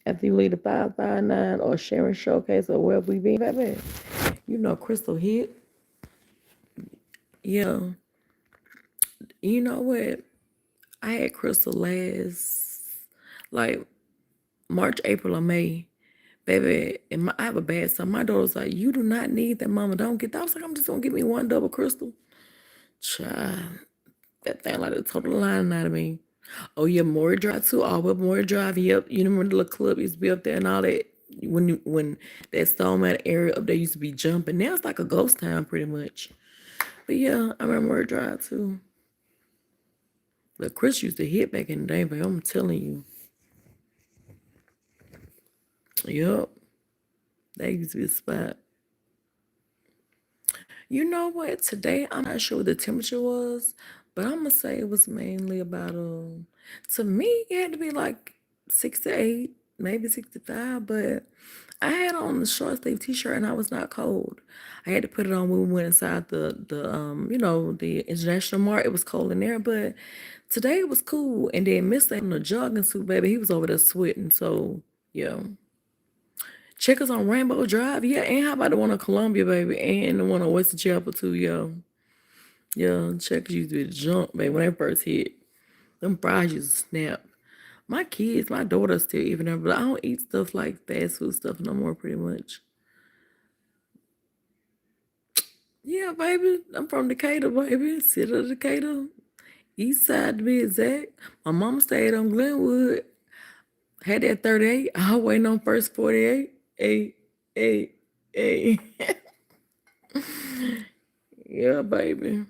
[SPEAKER 1] After you leave the 559 or Sharon Showcase or wherever we be, baby. Crystal hit. Yeah. You know what? I had crystal last like March, April, or May. Baby, I have a bad son. My daughter was like, "You do not need that, mama. Don't get that." I was like, "I'm just gonna get me one double crystal." Child, that thing like the total line out of me. Oh yeah, Maury Drive too. Oh, well, Maury Drive. Yep, you remember the little club used to be up there and all that. When that Stallman area up there used to be jumping. Now it's like a ghost town pretty much. But yeah, I remember Maury Drive too. But Chris used to hit back in the day, but I'm telling you. Yep, that used to be a spot. You know what? Today, I'm not sure what the temperature was, but I'm gonna say it was mainly about to me, it had to be like 6 to 8. maybe 65, but I had on the short sleeve t-shirt and I was not cold. I had to put it on when we went inside the international mart. It was cold in there, but today it was cool. And then Mr. in the jogging suit, baby, he was over there sweating. So yeah. Check us on Rainbow Drive. Yeah, and how about the one on Columbia, baby? And the one on Western Chapel too, yo. Yeah, check used to be junk, baby, when they first hit. Them fries used to snap. My kids, my daughter still even there, but I don't eat stuff like fast food stuff no more, pretty much. Yeah, baby, I'm from Decatur, baby. City of Decatur, East Side to be exact. My mama stayed on Glenwood, had that 38. I was waiting on first 48. Hey, hey, hey. Yeah, baby.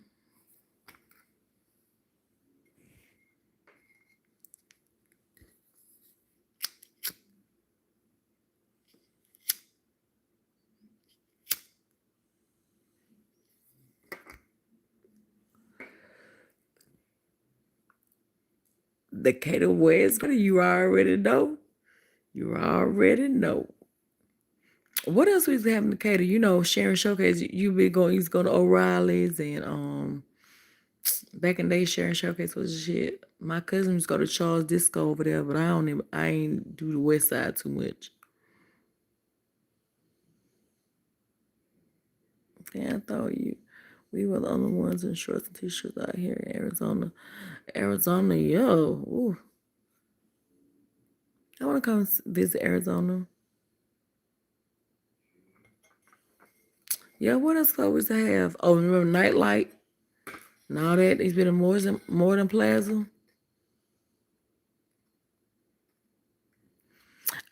[SPEAKER 1] Decatur West, you already know. You already know. What else we have in Decatur? You know, Sharon Showcase. You used to go to O'Reilly's and back in the day, Sharon Showcase was the shit. My cousin used to go to Charles Disco over there, but I ain't do the West Side too much. Yeah, I thought we were the only ones in shorts and t-shirts out here in Arizona. Arizona, yo, ooh, I want to come visit Arizona. Yeah, what else clothes we have? Oh, remember Nightlight and all that? It's been a more than Plaza.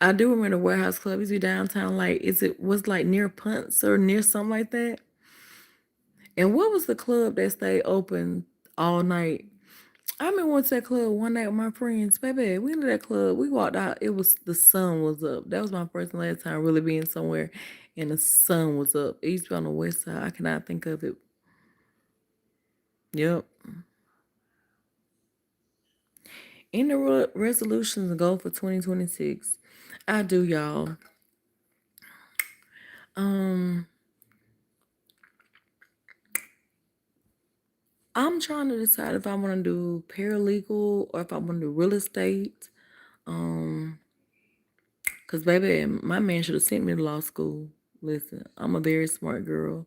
[SPEAKER 1] I do remember the Warehouse Club. Is it downtown? Like, was like near Punts or near something like that? And what was the club that stayed open all night? I remember went to that club one night with my friends. Baby, we went to that club. We walked out. It was the sun was up. That was my first and last time really being somewhere, and the sun was up. It used to be on the west side. I cannot think of it. Yep. In the resolutions and goal for 2026, I do, y'all. Um, I'm trying to decide if I want to do paralegal or if I want to do real estate. Um, Cause baby, my man should have sent me to law school. Listen, I'm a very smart girl.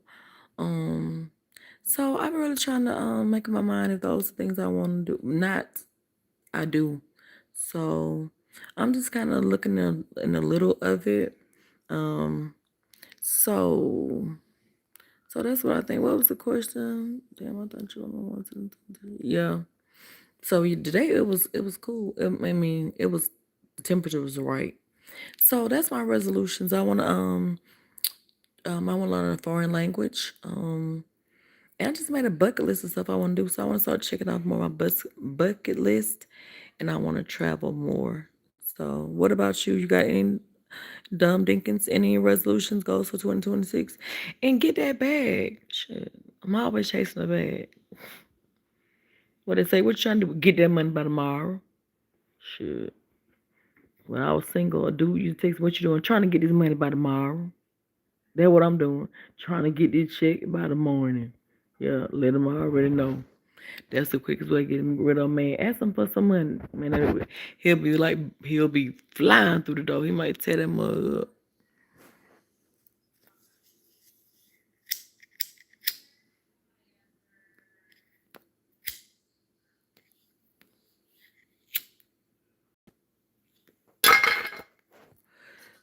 [SPEAKER 1] Um, so I'm really trying to make up my mind if those things I want to do. Not I do. So I'm just kind of looking in a little of it. Um, so so that's what I think. What was the question? Damn, I thought you wanted to. Yeah. So today it was cool. I mean, the temperature was right. So that's my resolutions. I want to learn a foreign language. And I just made a bucket list of stuff I want to do. So I want to start checking off more of my bucket list, and I want to travel more. So what about you? You got any dumb dinkins? Any resolutions, goals for 2026? And get that bag. Shit, I'm always chasing a bag. What they say? What you trying to do? Get that money by tomorrow. Shit. When I was single, a dude used to text, "What you doing? Trying to get this money by tomorrow." That's what I'm doing. Trying to get this check by the morning. Yeah, let him already know. That's the quickest way to get him rid of a man. Ask him for some money. Man, he'll be flying through the door. He might tear that mug up.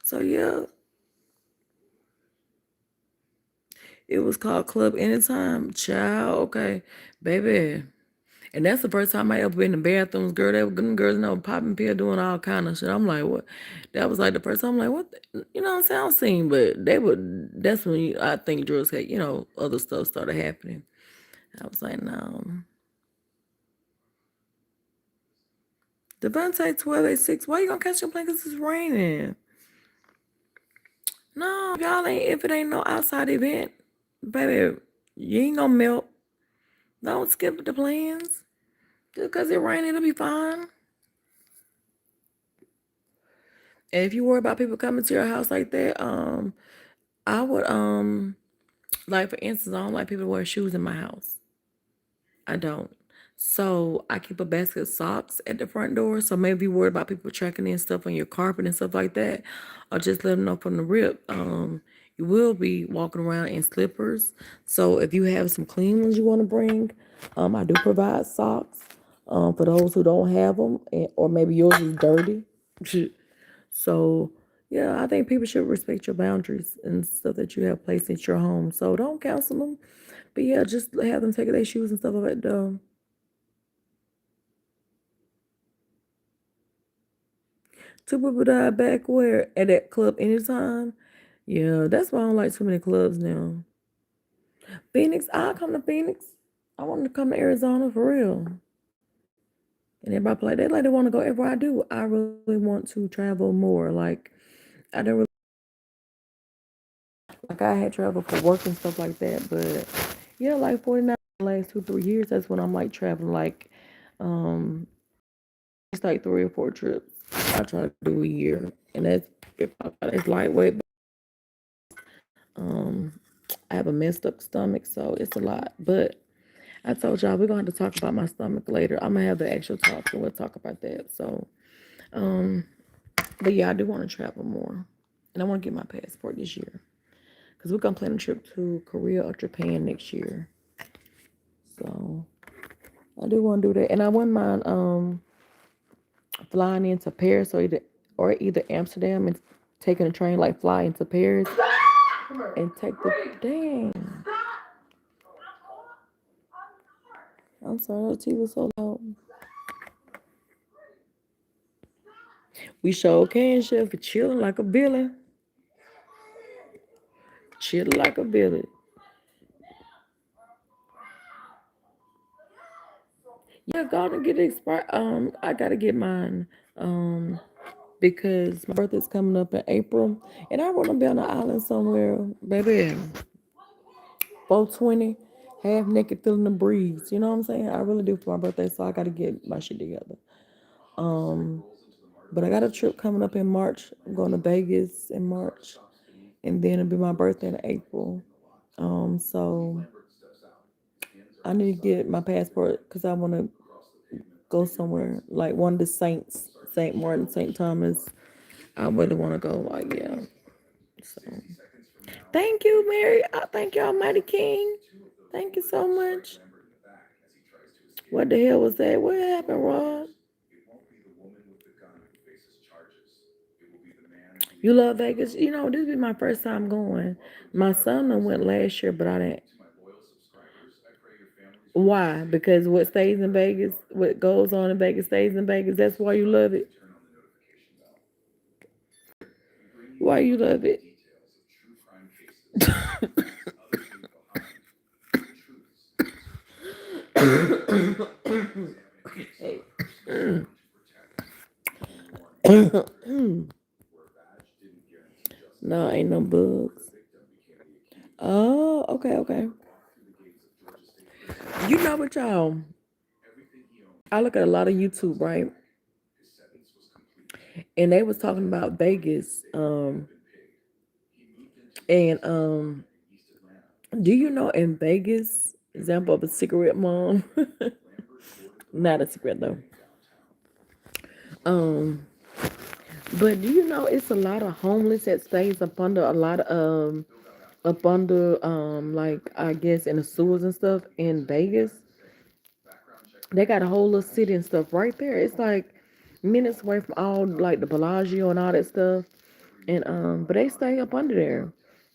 [SPEAKER 1] So yeah, it was called Club Anytime. Child, okay, baby. And that's the first time I ever been in the bathrooms, girl. Them girls, popping pill, doing all kind of shit. I'm like, what? That was like the first time. I'm like, what? You know what I'm saying? I don't seen, but they would. That's when I think drugs had, other stuff started happening. I was like, no. Devontae 1286, why you gonna catch your plane? Cause it's raining. No, y'all ain't. If it ain't no outside event, baby, you ain't gonna melt. Don't skip the plans. Just cause it rain, it'll be fine. And if you worry about people coming to your house like that, I would like for instance, I don't like people to wear shoes in my house. I don't. So I keep a basket of socks at the front door. So maybe you worried about people tracking in stuff on your carpet and stuff like that, or just let them know from the rip. You will be walking around in slippers. So if you have some clean ones you want to bring, I do provide socks. For those who don't have them, or maybe yours is dirty. So yeah, I think people should respect your boundaries and stuff that you have placed in your home. So don't cancel them. But yeah, just have them take their shoes and stuff off at the door. Two people died back where? At that club anytime? Yeah, that's why I don't like too many clubs now. Phoenix, I'll come to Phoenix. I want to come to Arizona for real. And everybody like they want to go everywhere I do. I really want to travel more. Like I don't really like I had traveled for work and stuff like that, but yeah, like 49 last 2 3 years, that's when I'm like traveling like it's like 3 or 4 trips. I try to do a year. And it's lightweight. Um, I have a messed up stomach, so it's a lot. But I told y'all we're gonna have to talk about my stomach later. I'm gonna have the actual talk, and we'll talk about that. So, um, but yeah, I do want to travel more, and I want to get my passport this year because we're gonna plan a trip to Korea or Japan next year. So I do want to do that, and I wouldn't mind flying into Paris or either Amsterdam and taking a train like fly into Paris and take the dang. I'm sorry, the TV was so loud. We sure can, chef. Chilling like a billy. Chilling like a billy. Yeah, gotta get expired. I gotta get mine. Um, because my birthday's coming up in April, and I want to be on an island somewhere, baby. 420, half naked, feeling the breeze. You know what I'm saying? I really do for my birthday, so I gotta get my shit together. Um, but I got a trip coming up in March. I'm going to Vegas in March, and then it'll be my birthday in April. So I need to get my passport because I want to go somewhere like one of the saints, Saint Martin, Saint Thomas. I really want to go. Like yeah. So thank you, Mary. Thank you, Almighty King. Thank you so much. What the hell was that? What happened, Rob? You love Vegas? You know, this will be my first time going. My son done went last year, but I didn't. Why? Because what stays in Vegas, what goes on in Vegas stays in Vegas. That's why you love it. Why you love it? No, ain't no bugs. Oh, okay, okay. You know what, y'all? I look at a lot of YouTube, right? And they was talking about Vegas. And do you know in Vegas, example of a cigarette mom, not a cigarette though. Um, but do you know it's a lot of homeless that stays up under a lot of up under like I guess in the sewers and stuff in Vegas. They got a whole little city and stuff right there. It's like minutes away from all like the Bellagio and all that stuff. And but they stay up under there.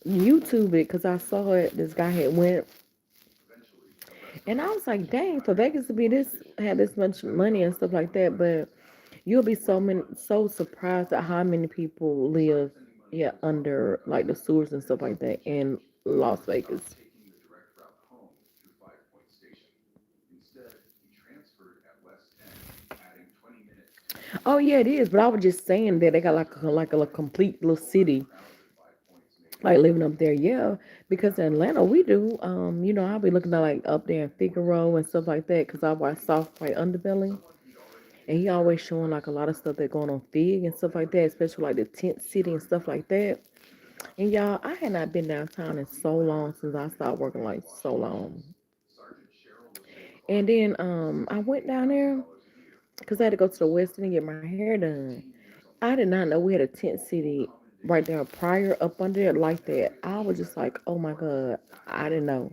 [SPEAKER 1] YouTube it because I saw it. This guy had went, and I was like, dang, for Vegas to be this had this much money and stuff like that. But you'll be so surprised at how many people live yeah under like the sewers and stuff like that in Las Vegas. Oh yeah, it is. But I was just saying that they got like a complete little city like living up there. Yeah, because in Atlanta we do. I'll be looking at like up there in Figaro and stuff like that because I watch Soft White Underbelly. And he always showing like a lot of stuff that going on Fig and stuff like that, especially like the tent city and stuff like that. And y'all, I had not been downtown in so long since I started working like so long. And then I went down there because I had to go to the West End and get my hair done. I did not know we had a tent city right there prior up under it like that. I was just like, oh my God, I didn't know.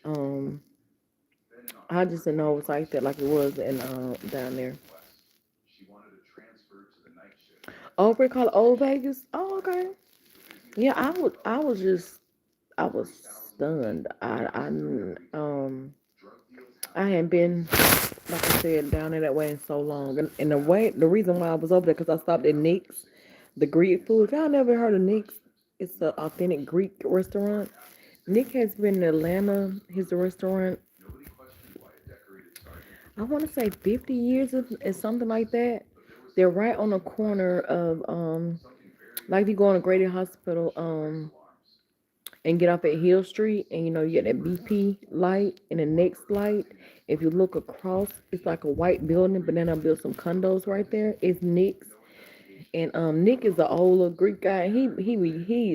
[SPEAKER 1] Um, I just didn't know it was like that, like it was in down there. Oh, we call it Old Vegas. Oh, okay. Yeah, I was stunned. I hadn't been, like I said, down there that way in so long. And the reason why I was over there, because I stopped at Nick's, the Greek food. If y'all never heard of Nick's, it's an authentic Greek restaurant. Nick has been in Atlanta. His restaurant, I want to say 50 years or something like that. They're right on the corner of, like if you go on a Grady Hospital, and get off at Hill Street, and you get that BP light and the next light. If you look across, it's like a white building, but then I built some condos right there. It's Nick's, and Nick is an older Greek guy. He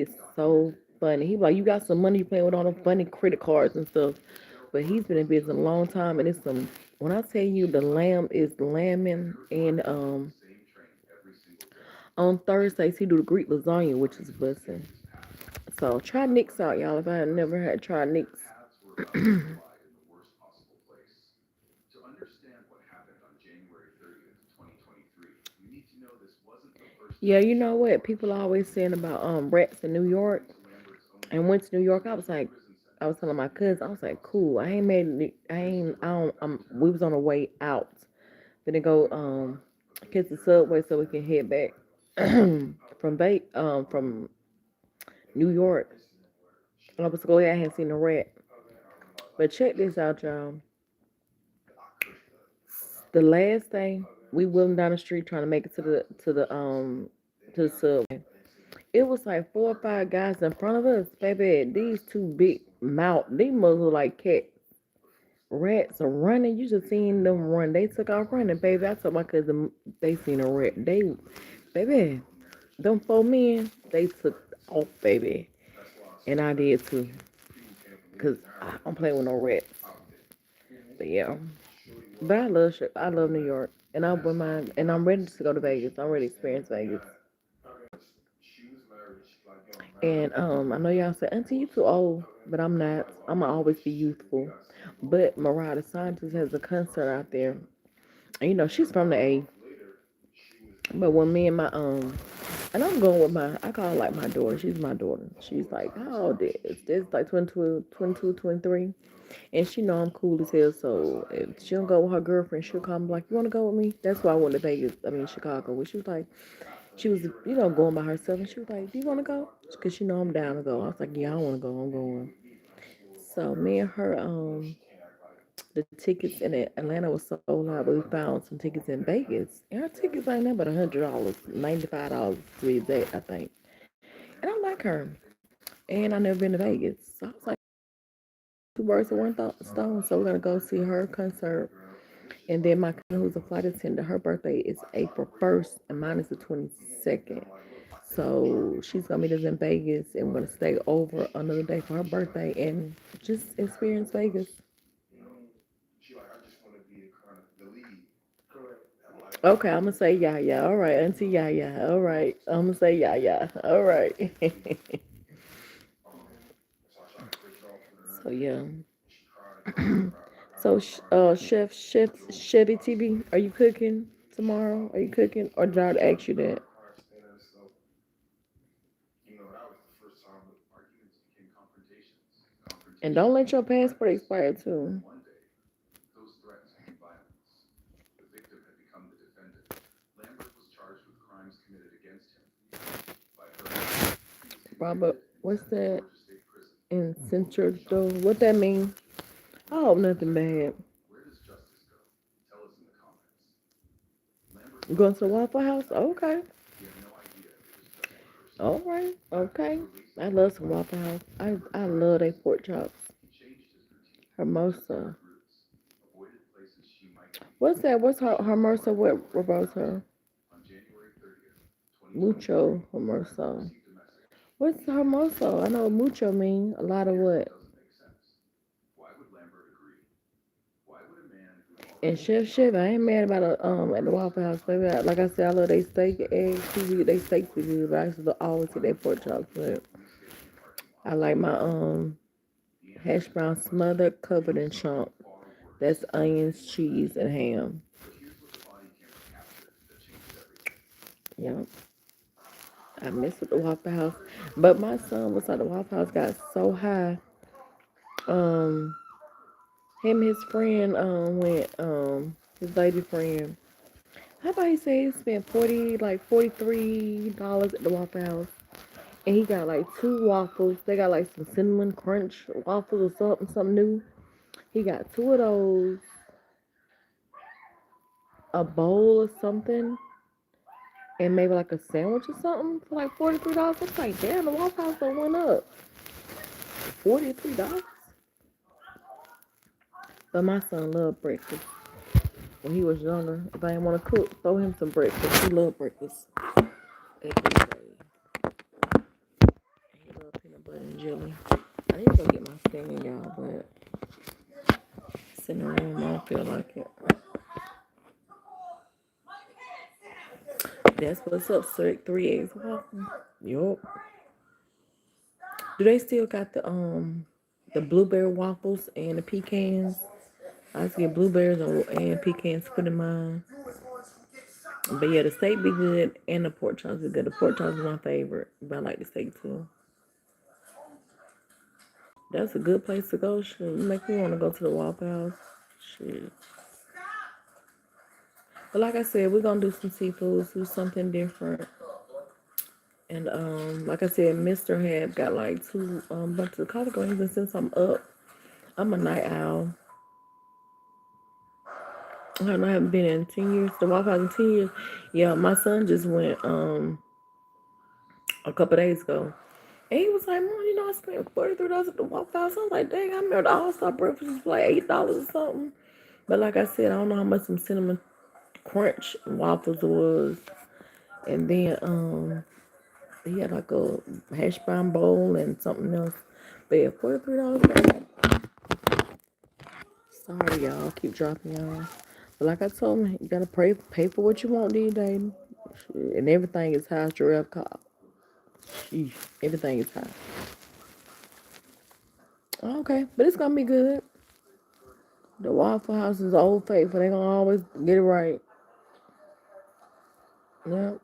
[SPEAKER 1] is so funny. He like, you got some money, you playing with all them funny credit cards and stuff, but he's been in business a long time, and it's some. When I tell you the lamb is lambing, and on Thursdays he do the Greek lasagna, which is a blessing. So try Nick's out, y'all. If I had never had tried Nick's. Yeah, you know what? People are always saying about rats in New York. And went to New York, I was like, I was telling my cousin, I was like, cool. I ain't made it. I ain't. I don't. We was on the way out. Then to go catch the subway so we can head back from New York. I was go ahead. I hadn't seen a rat, but check this out, y'all. The last day we wheeling down the street trying to make it to the subway. It was like 4 or 5 guys in front of us, baby. These two big mouth, these must look like cat rats are running. You just seen them run. They took off running, baby. I told my cousin they seen a rat. Baby, them 4 men, they took off, baby, and I did too, cause I don't play with no rats. But yeah, but I love New York, and I wouldn't mind, and I'm ready to go to Vegas. I'm ready to experience Vegas. And I know y'all say, Auntie, you too old, but I'm not. I'ma always be youthful. But Mariah the Scientist has a concert out there. And she's from the A. But when me and my and I'm going with I call her like my daughter. She's my daughter. She's like, how old is this? Like 22, 22, 23. And she know I'm cool as hell. So if she don't go with her girlfriend, she'll call me like, you want to go with me? That's why I went to Vegas. I mean Chicago. Where she was like, she was going by herself, and she was like, do you want to go? Because she know I'm down to go. I was like, yeah, I want to go. I'm going. So me and her the tickets in Atlanta was sold out, but we found some tickets in Vegas. And her tickets ain't nothing but $100, $95 to be exact, I think. And I like her. And I never been to Vegas. So I was like, two birds with one stone. So we're gonna go see her concert. And then my cousin who's a flight attendant, her birthday is April 1st and mine is the 22nd. So she's gonna meet us in Vegas and we're gonna stay over another day for her birthday and just experience Vegas. Okay, I'm gonna say Yaya. All right, Auntie Yaya. All right, I'm gonna say Yaya. All right. So yeah. So Chevy TV, are you cooking tomorrow? Are you cooking, or did I ask you that? And don't let your passport expire too. Robert, what's that in Central? What that mean? I hope nothing bad. You going to the Waffle House? Okay. All right. Okay. I love some Waffle House. I love their pork chops. Hermosa. What's that? What's Hermosa? What Roberto? Mucho Hermoso. What's Hermoso? I know mucho mean a lot of what. And Chef, I ain't mad about a at the Waffle House, baby. Like I said, I love they steak, eggs, too. They steaks are good, but I used to always get their pork chops. But I like my hash brown smothered, covered in chunk. That's onions, cheese, and ham. Yep. I miss with the Waffle House. But my son was at the Waffle House, got so high. Um, him and his friend went his lady friend. How about he say he spent $43 at the Waffle House, and he got like two waffles. They got like some cinnamon crunch waffles or something new. He got two of those, a bowl or something, and maybe like a sandwich or something for like $43. I'm like, damn, the Waffle House done went up. $43. But my son loved breakfast. When he was younger, if I didn't want to cook, throw him some breakfast. He loved breakfast. Every day. He loved peanut butter and jelly. I need to go get my stand, y'all, but sitting in the room, I don't feel like it. That's what's up, sir. 3 eggs waffle. Yup. Do they still got the blueberry waffles and the pecans? I used to get blueberries and pecans put in mine. But yeah, the steak be good and the pork chops be good. The pork chops is my favorite, but I like the steak too. That's a good place to go. Shit, you make me want to go to the Waffle House. Shit. But like I said, we're gonna do some seafoods, do something different. And like I said, Mr. had got like two bunches of collard greens, and since I'm up, I'm a night owl. I haven't been in 10 years. The Waffle House in 10 years. Yeah, my son just went a couple days ago. And he was like, Mom, I spent $43 at the Waffle House. I was like, dang, I remember the All-Star breakfast was like $8 or something. But like I said, I don't know how much some cinnamon crunch waffles was. And then he had like a hash brown bowl and something else. But yeah, $43. Sorry, y'all. Keep dropping y'all. But like I told him, you gotta pay for what you want these days. And everything is high. Giraffe cop. Everything is high. Okay, but it's gonna be good. The Waffle House is old faithful. They gonna always get it right. Yep.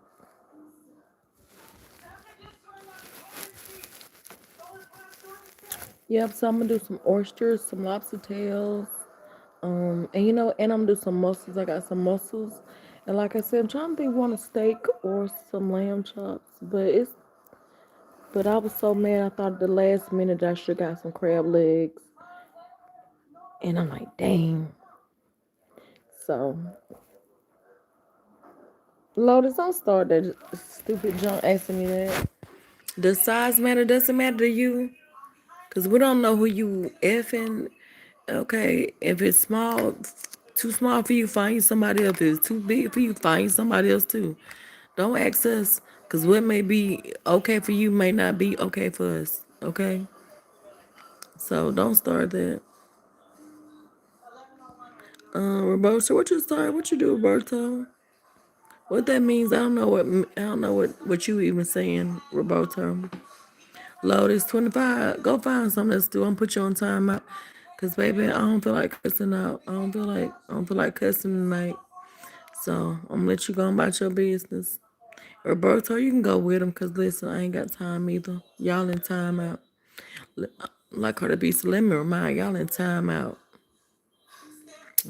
[SPEAKER 1] Yep. So I'm gonna do some oysters, some lobster tails. And I'm gonna do some mussels. I got some mussels. And like I said, I'm trying to think want a steak or some lamb chops. But I was so mad I thought at the last minute I should got some crab legs. And I'm like, dang. So Lotus, don't start that stupid junk asking me that. Does size matter? Doesn't matter to you? Cause we don't know who you effing. Okay, if it's small, too small for you, find you somebody else. If it's too big for you, find you somebody else too. Don't ask us, cause what may be okay for you may not be okay for us. Okay, so don't start that. Roberto, what you start? What you do, Roberto? What that means? I don't know what you even saying, Roberto. Lotus 25. Go find something else to do. I'm gonna put you on timeout. Cause baby, I don't feel like cussing out. I don't feel like cussing tonight. So I'm gonna let you go about your business. Roberto, you can go with him. Cause listen, I ain't got time either. Y'all in timeout. Like her to be, so let me remind y'all in timeout.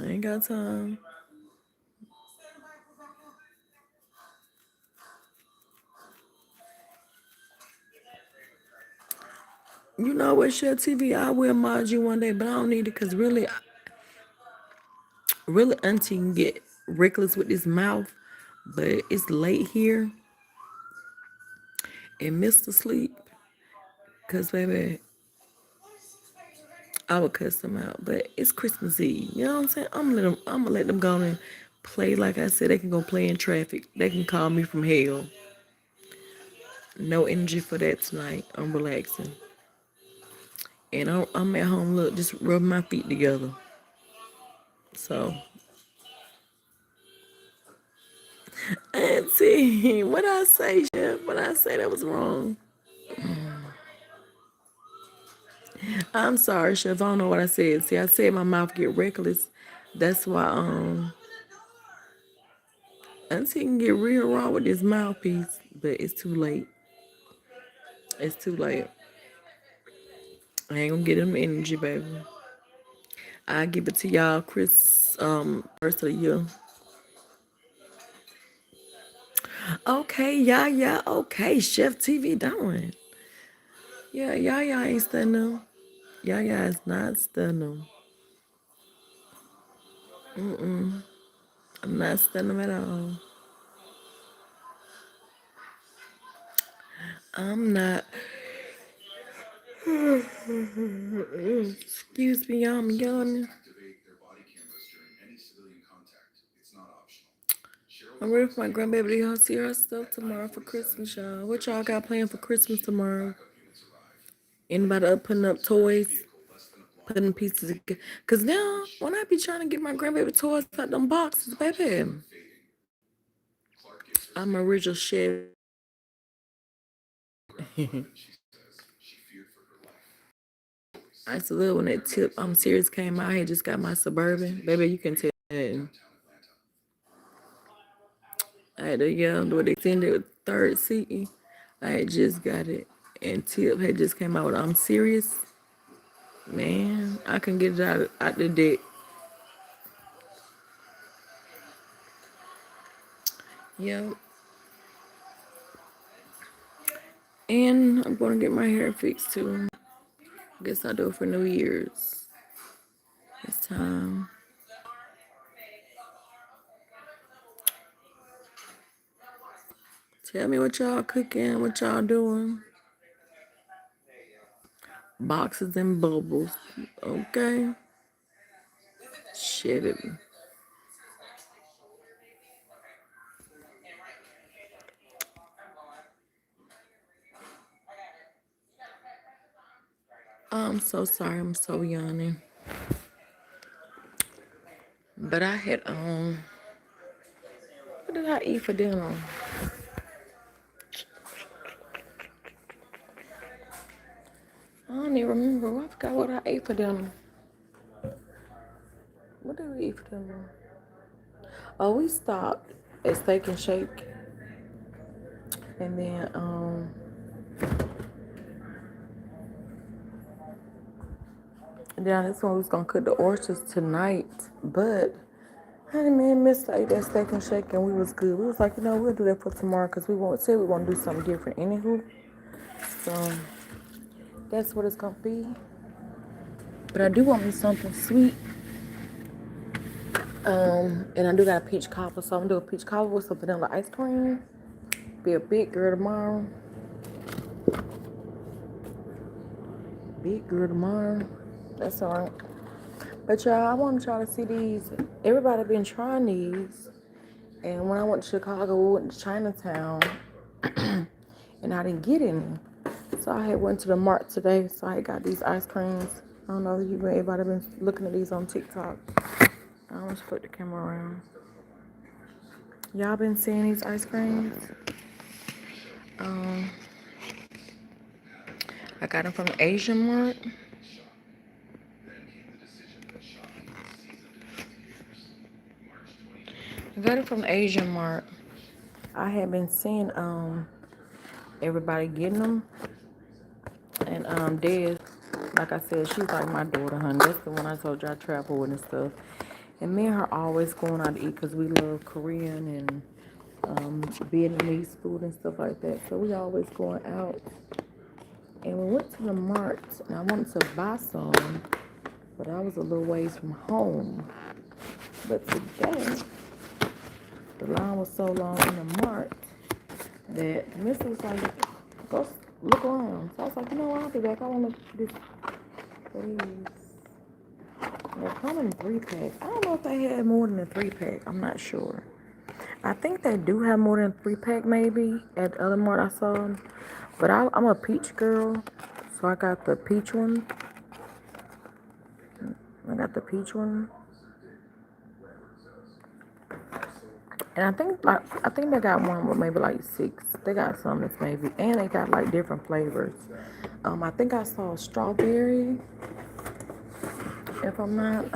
[SPEAKER 1] I ain't got time. You know what, Share TV? I will mod you one day, but I don't need it. Cause really, Auntie can get reckless with this mouth. But it's late here and Mr. Sleep. Cause baby, I would cuss them out. But it's Christmas Eve. You know what I'm saying? I'm gonna let them go and play. Like I said, they can go play in traffic. They can call me from hell. No energy for that tonight. I'm relaxing. And I'm at home, look, just rubbing my feet together. So, Auntie, what I say, Chef? What I say that was wrong? I'm sorry, Chef. I don't know what I said. See, I said my mouth get reckless. That's why Auntie can get real raw with this mouthpiece, but it's too late. It's too late. I ain't gonna get them energy, baby. I give it to y'all, Chris. First of the year. Okay, yeah. Okay, Chef TV doing. Yeah, Yaya ain't stunning. Yaya is not stunning. I'm not stunning at all. I'm not. Excuse me, I'm yawning. I'm ready for my grandbaby to see her stuff tomorrow for Christmas, y'all. What y'all got planned for Christmas tomorrow? Anybody up putting up toys? Putting pieces together? Cause now, when I be trying to get my grandbaby toys out them boxes, baby, I'm a original chef. I used to love when that tip series came out. I had just got my Suburban. Baby, you can tell that. I had a young with extended third seat. I had just got it. And Tip had just came out with I'm Serious. Man, I can get it out the deck. Yep. And I'm gonna get my hair fixed too. Guess I'll do it for New Year's. It's time. Tell me what y'all cooking, what y'all doing. Boxes and bubbles. Okay. Shit it. I'm so sorry, I'm so yawning. But I had what did I eat for dinner? I don't even remember. I forgot what I ate for dinner. What did we eat for dinner? Oh, we stopped at Steak and Shake, and then this one we was gonna cook the oysters tonight, but honey man missed like that Steak and Shake, and we was good. We was like, we'll do that for tomorrow because we won't say we want to do something different anywho. So that's what it's gonna be. But I do want me something sweet. And I do got a peach cobbler, so I'm gonna do a peach cobbler with some vanilla ice cream. Be a big girl tomorrow. Big girl tomorrow. That's alright. But y'all, I want y'all to see these. Everybody been trying these. And when I went to Chicago, we went to Chinatown. And I didn't get any. So I had went to the mart today. So I got these ice creams. I don't know if everybody been looking at these on TikTok. I almost flip the camera around. Y'all been seeing these ice creams? I got them from the Asian Mart. I got it from the Asian Mart. I had been seeing everybody getting them. And Des, like I said, she's like my daughter, honey. That's the one I told you I travel with and stuff. And me and her always going out to eat because we love Korean and Vietnamese food and stuff like that. So we always going out. And we went to the mart and I wanted to buy some, but I was a little ways from home. But today, the line was so long in the mart that the mister was like, go look around. So I was like, I'll be back. I want to do this, please. They come in 3 pack. I don't know if they had more than a 3 pack. I'm not sure. I think they do have more than 3 pack maybe at the other mart I saw them. But I'm a peach girl, so I got the peach one. I got the peach one, and I think they got one with maybe like 6. They got some that's maybe, and they got like different flavors. I think I saw strawberry, if I'm not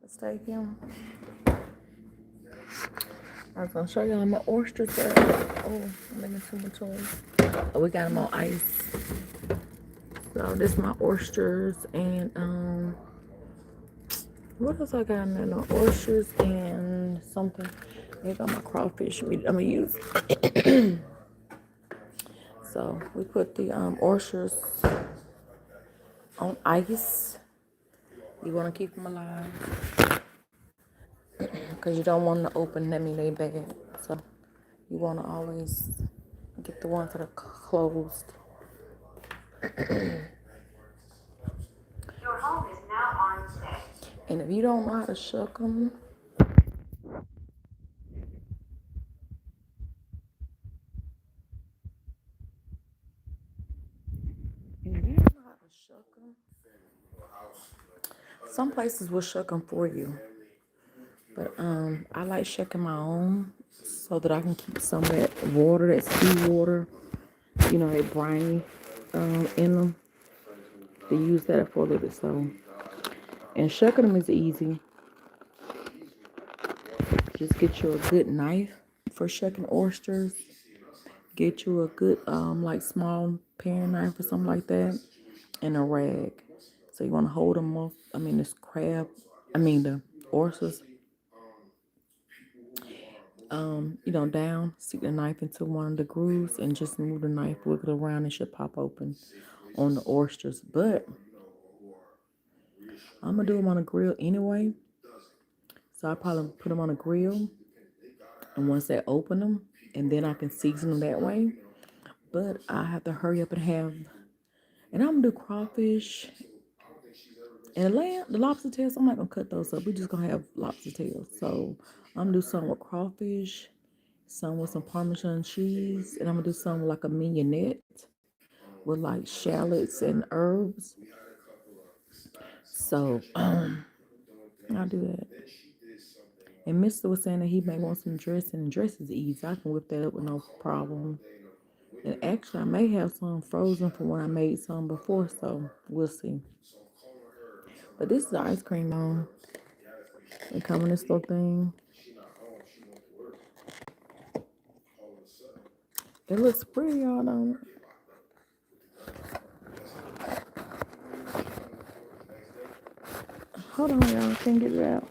[SPEAKER 1] mistaken. I was gonna show y'all my oysters. Oh, I'm making too much noise. Oh, we got them on ice. So this is my oysters and what else I got in there? No, oysters and something. They got my crawfish meat I'm gonna use. So we put the oysters on ice. You wanna keep them alive because you don't want to open them. They bad. So you wanna always get the ones that are closed. Your home is now on set. And if you don't know how to shuck them, if you don't know how to shuck them, some places will shuck them for you. But I like shucking my own so that I can keep some of that water, that sea water, that briny in them. To use that for a little bit. So, and shucking them is easy. Just get you a good knife for shucking oysters. Get you a good like small paring knife or something like that, and a rag. So you want to hold them off. I mean, this crab. I mean the oysters. Down, stick the knife into one of the grooves and just move the knife, wiggle it around, and it should pop open on the oysters. But I'm gonna do them on a grill anyway, so I probably put them on a grill, and once they open them, and then I can season them that way. But I have to hurry up and have, and I'm gonna do crawfish and the lobster tails. I'm not gonna cut those up. We're just gonna have lobster tails. So I'm gonna do some with crawfish, some with some Parmesan cheese, and I'm gonna do some like a mignonette with like shallots and herbs. So I'll do that. And Mister was saying that he may want some dressing, and dressing is easy. I can whip that up with no problem. And actually, I may have some frozen from when I made some before, so we'll see. But this is the ice cream on. It come in this little thing. It looks pretty, y'all, don't it? Hold on, y'all. Can't get it out.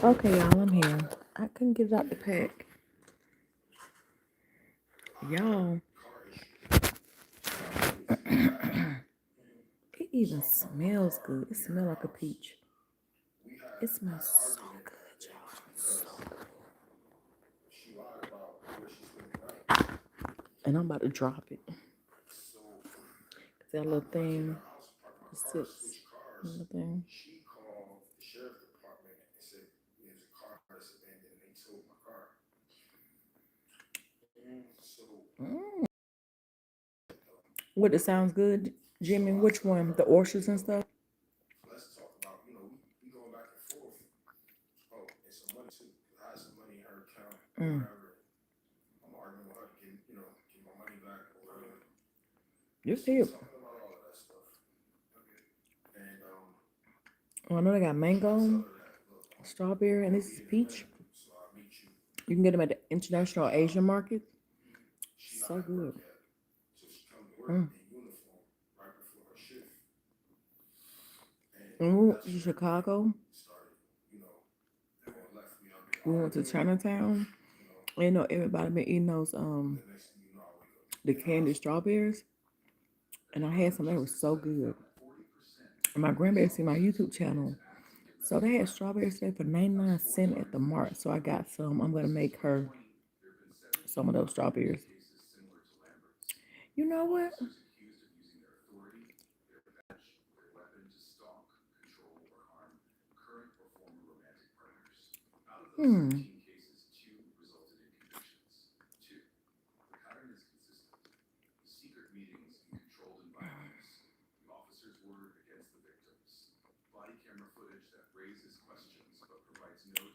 [SPEAKER 1] Okay, y'all, I'm here. I couldn't get it out the pack. Y'all, it even smells good. It smells like a peach. It smells so good, y'all. So good. And I'm about to drop it. That little thing just sits. Little thing. Mm. What, it sounds good, Jimmy? Which one? The oysters and stuff? Mm. You see it. Oh, I know they got mango, strawberry, and this is peach. You can get them at the International Asian Market. So good. Mm. When we went to Chicago, we went to Chinatown. Everybody been eating those the candy strawberries, and I had some that was so good. And my grandbaby seen my YouTube channel, so they had strawberries there for 99 cents at the mart. So I got some. I'm gonna make her some of those strawberries. You know what? Hmm.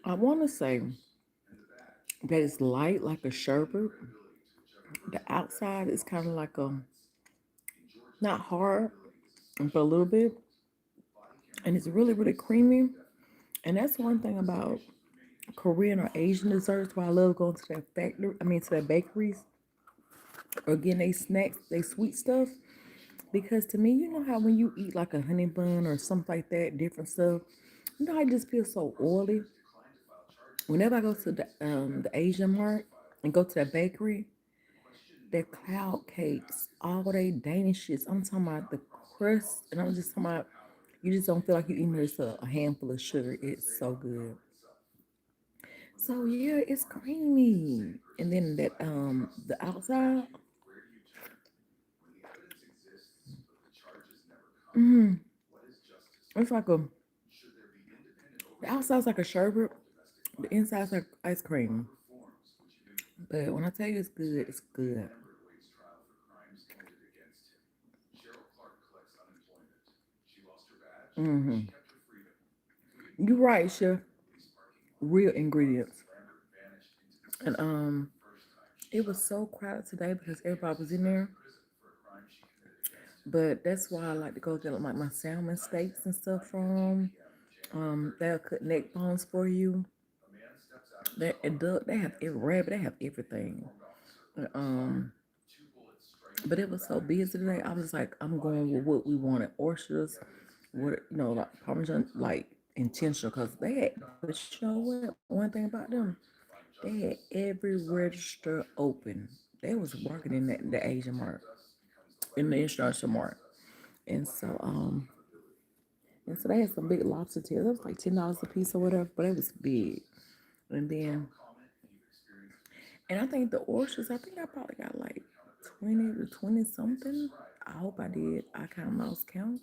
[SPEAKER 1] I want to say that it's light like a sherbet. The outside is kind of like a not hard, but a little bit, and it's really really creamy. And that's one thing about Korean or Asian desserts. Why I love going to that factory. I mean, to that bakeries or getting they snacks, they sweet stuff. Because to me, you know how when you eat like a honey bun or something like that, different stuff, you know, I just feel so oily. Whenever I go to the Asian mart and go to that bakery, their cloud cakes, all they Danishes. I'm talking about the crust, and I'm just talking about you just don't feel like you eating just a handful of sugar. It's so good. So yeah, it's creamy, and then that the outside, mm, it's like a the outside's like a sherbet, the inside's like ice cream. But when I tell you it's good, it's good. Hmm. You're right, chef. Real ingredients. And it was so crowded today because everybody was in there. But that's why I like to go get like my salmon steaks and stuff from. They'll cut neck bones for you. They have every rabbit. They have everything. But, but it was so busy today. I was like, I'm going with what we wanted: oysters, what like Parmesan, like intentional, because they had. But you know what? One thing about them, they had every register open. They was working in the Asian mart, in the instruction mart, and so they had some big lobster tails. It was like $10 a piece or whatever, but it was big. And then, and I think the oysters, I think I probably got like 20 to 20 something. I hope I did. I kind of lost count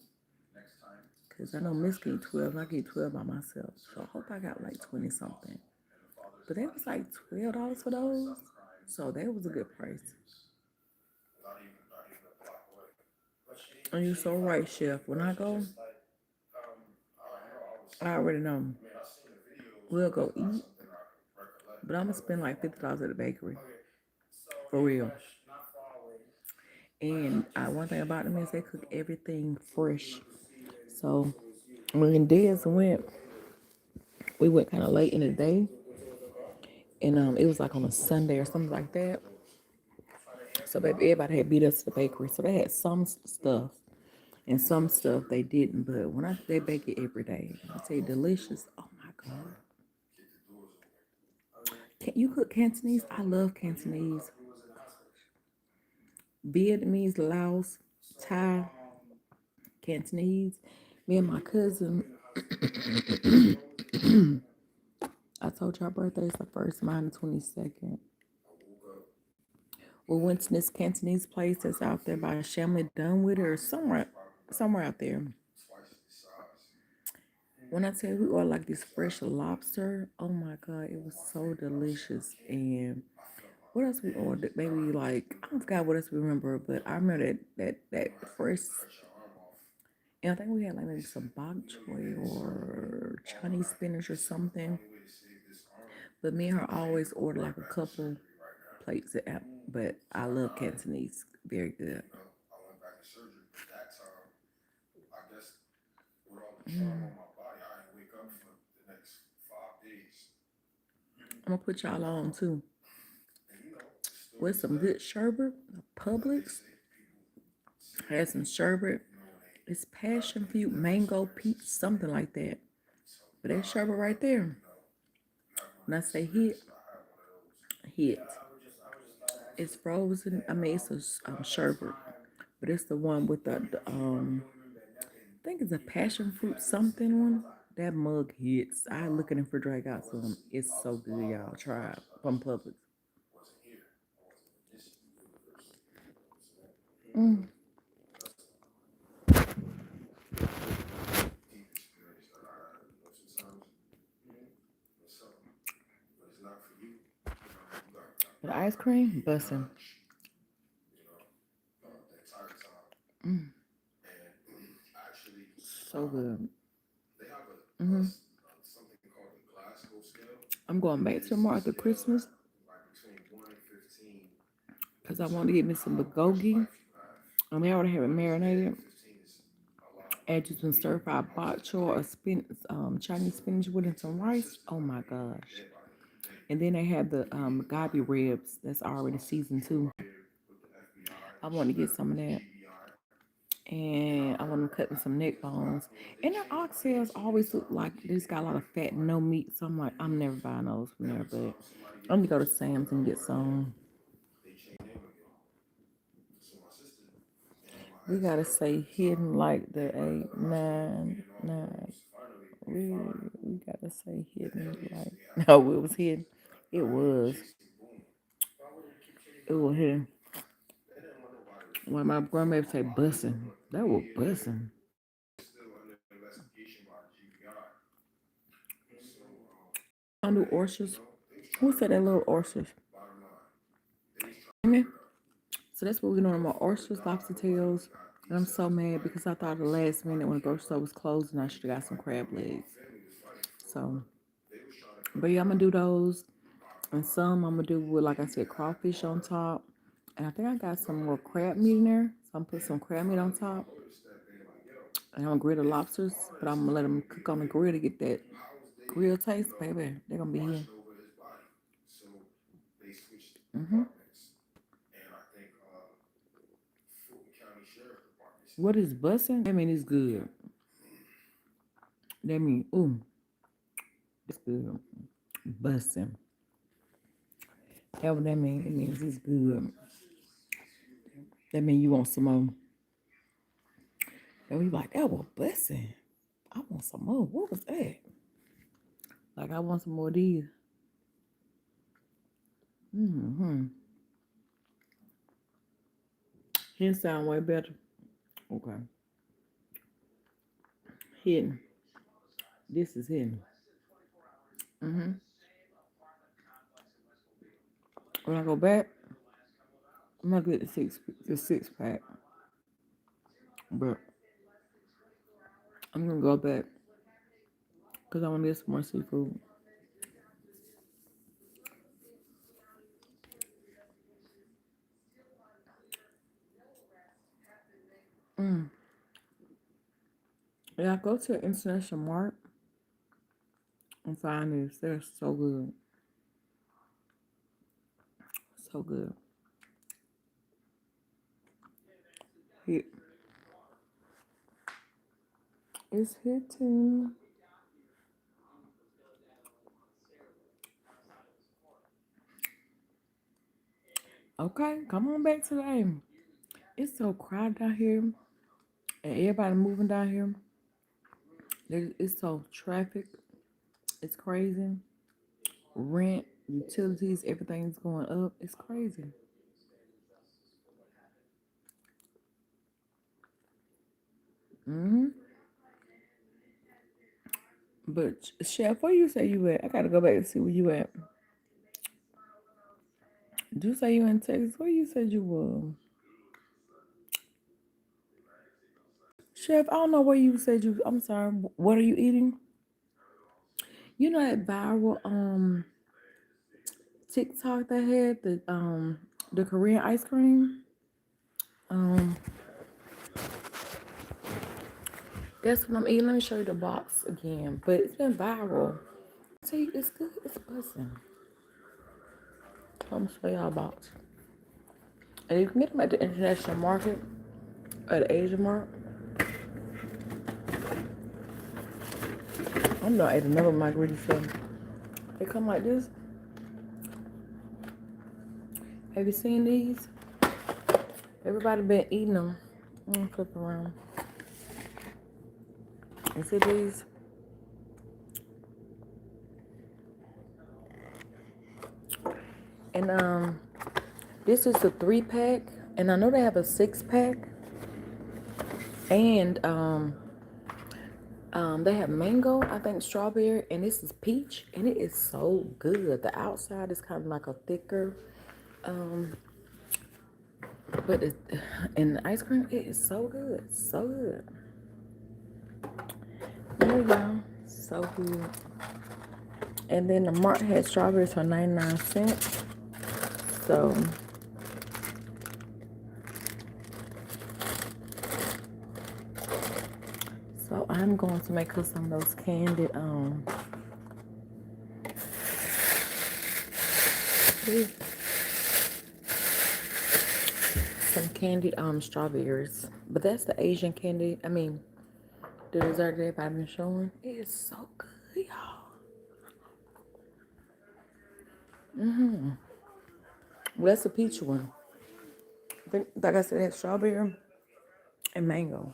[SPEAKER 1] because I know Miss get 12. I get 12 by myself. So I hope I got like 20 something. But that was like $12 for those. So that was a good price. And you're so right, chef. When I go, I already know. We'll go eat, but I'm gonna spend like $50 at the bakery. For real. And one thing about them is they cook everything fresh. So when Dez went, we went kind of late in the day, and it was like on a Sunday or something like that. So baby, everybody had beat us to the bakery, so they had some stuff and some stuff they didn't. But when they bake it every day, I say delicious. Oh my god! Can you cook Cantonese? I love Cantonese, Vietnamese, Laos, Thai, Cantonese. Me and my cousin, I told you our birthday is the first, mine the 22nd. We went to this Cantonese place that's out there by Shamley Dunwoody or somewhere out there. When I tell you we ordered like this fresh lobster, oh my god, it was so delicious. And what else we ordered? Maybe like I don't forgot what else we remember, but I remember that fresh. And I think we had like maybe some bok choy or Chinese spinach or something. But me and her always order like a couple plates of apple. But I love Cantonese. Very good. I'm gonna put y'all on too. With some good sherbet. Publix has some sherbet. It's passion fruit, mango, peach, something like that. But that sherbet right there. When I say hit, hit. It's frozen. I mean, it's a sherbet, but it's the one with I think it's a passion fruit something one. That mug hits. I look in the refrigerator, got some. It's so good, y'all. Try it from Publix. Mm. The ice cream, bussin'. Mm. So good. Hmm. I'm going back to the mall after Christmas because I want to get me some bulgogi. They already have it marinated. Add just some stir fried bok choy or Chinese spinach with and some rice. Oh my gosh. And then they have the gabi ribs that's already seasoned too. I want to get some of that. And I want to cut me some neck bones. And their oxtails always look like this got a lot of fat, no meat. So I'm like, I'm never buying those from there, but I'm gonna go to Sam's and get some. We gotta say hidden like the 8, 9, 9. We gotta say hidden like no, it was hidden. It was. It was hidden. When my grandma say bussin', that was bussin'. I do oysters. Who said that little oysters? Amen. So that's what we're doing. My oysters, lobster tails. And I'm so mad because I thought the last minute when the grocery store was closed and I should have got some crab legs. So, but yeah, I'm gonna do those. And some I'm gonna do with, like I said, crawfish on top. And I think I got some more crab meat in there. So I'm gonna put some crab meat on top. And I'm gonna grill the lobsters, but I'm gonna let them cook on the grill to get that grill taste, baby. They're gonna be here. Hmm. What is bussin'? That mean it's good. That mean, ooh, it's good. Bussin'. That what that mean. It means it's good. That mean you want some more. And we like, that was bussin'. I want some more. What was that? Like I want some more of these. Mm-hmm. His sound way better. Okay. Hidden. This is hidden. Mm-hmm. When I go back, I'm gonna get the six pack. But I'm gonna go back because I want to get some more seafood. Mm. Yeah, I go to an international mart and find this. They're so good. So good. Hit. It's hitting. Okay, come on back today. It's so crowded out here and everybody moving down here. It's so traffic. It's crazy. Rent, utilities, everything's going up. It's crazy. Hmm. But Chef, where you say you at? I gotta go back and see where you at. Did you say you in Texas? Where you said you were? Chef, I don't know where you said you. I'm sorry. What are you eating? You know that viral TikTok that had the Korean ice cream. Um, that's what I'm eating. Let me show you the box again. But it's been viral. See, it's good. It's buzzing. I'm gonna show y'all a box. And you can get them at the international market, at the Asian market. I'm not eating another margarita stuff. They come like this. Have you seen these? Everybody been eating them. I'm gonna flip around. You see these? And this is a 3-pack, And I know they have a 6-pack, and they have mango, I think strawberry, and this is peach, and it is so good. The outside is kind of like a thicker, um, but and the ice cream, it is so good, so good. There you go, so good. And then the Mart had strawberries for 99 cents. So I'm going to make her some of those candied some candied strawberries. But that's the Asian candy. I mean, the dessert that I've been showing. It is so good, y'all. Well, that's the peach one. I think, like I said, it has strawberry and mango.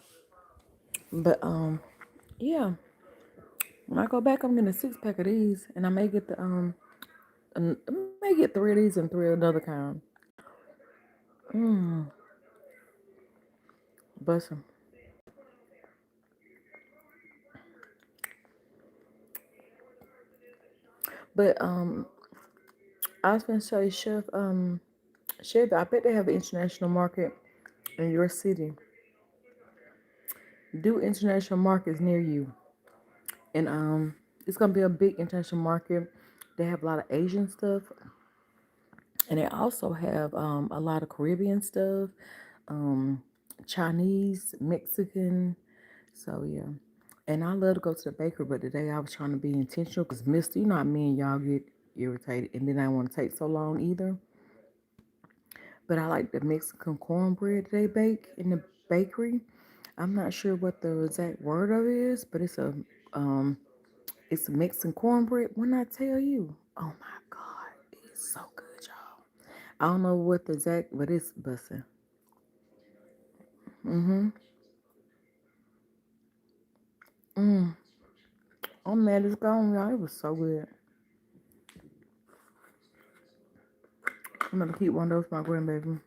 [SPEAKER 1] But yeah. When I go back, I'm getting a 6-pack of these, and I may get the I may get 3 of these and 3 of another kind. Mmm, bussin'. But I was gonna say, Chef, I bet they have an international market in your city. Do international markets near you, and it's gonna be a big international market. They have a lot of Asian stuff, and they also have a lot of Caribbean stuff, um, Chinese, Mexican. So yeah, and I love to go to the bakery, but today I was trying to be intentional because Mister, you know how me and y'all get irritated, and then I don't want to take so long either. But I like the Mexican cornbread they bake in the bakery. I'm not sure what the exact word of it is, but um it's a Mexican cornbread. When I tell you, oh my God, it's so good, y'all. I don't know what the exact, but it's busting. Mm-hmm. Mm. I'm mad it's gone, y'all. It was so good. I'm gonna keep one of those for my grandbaby.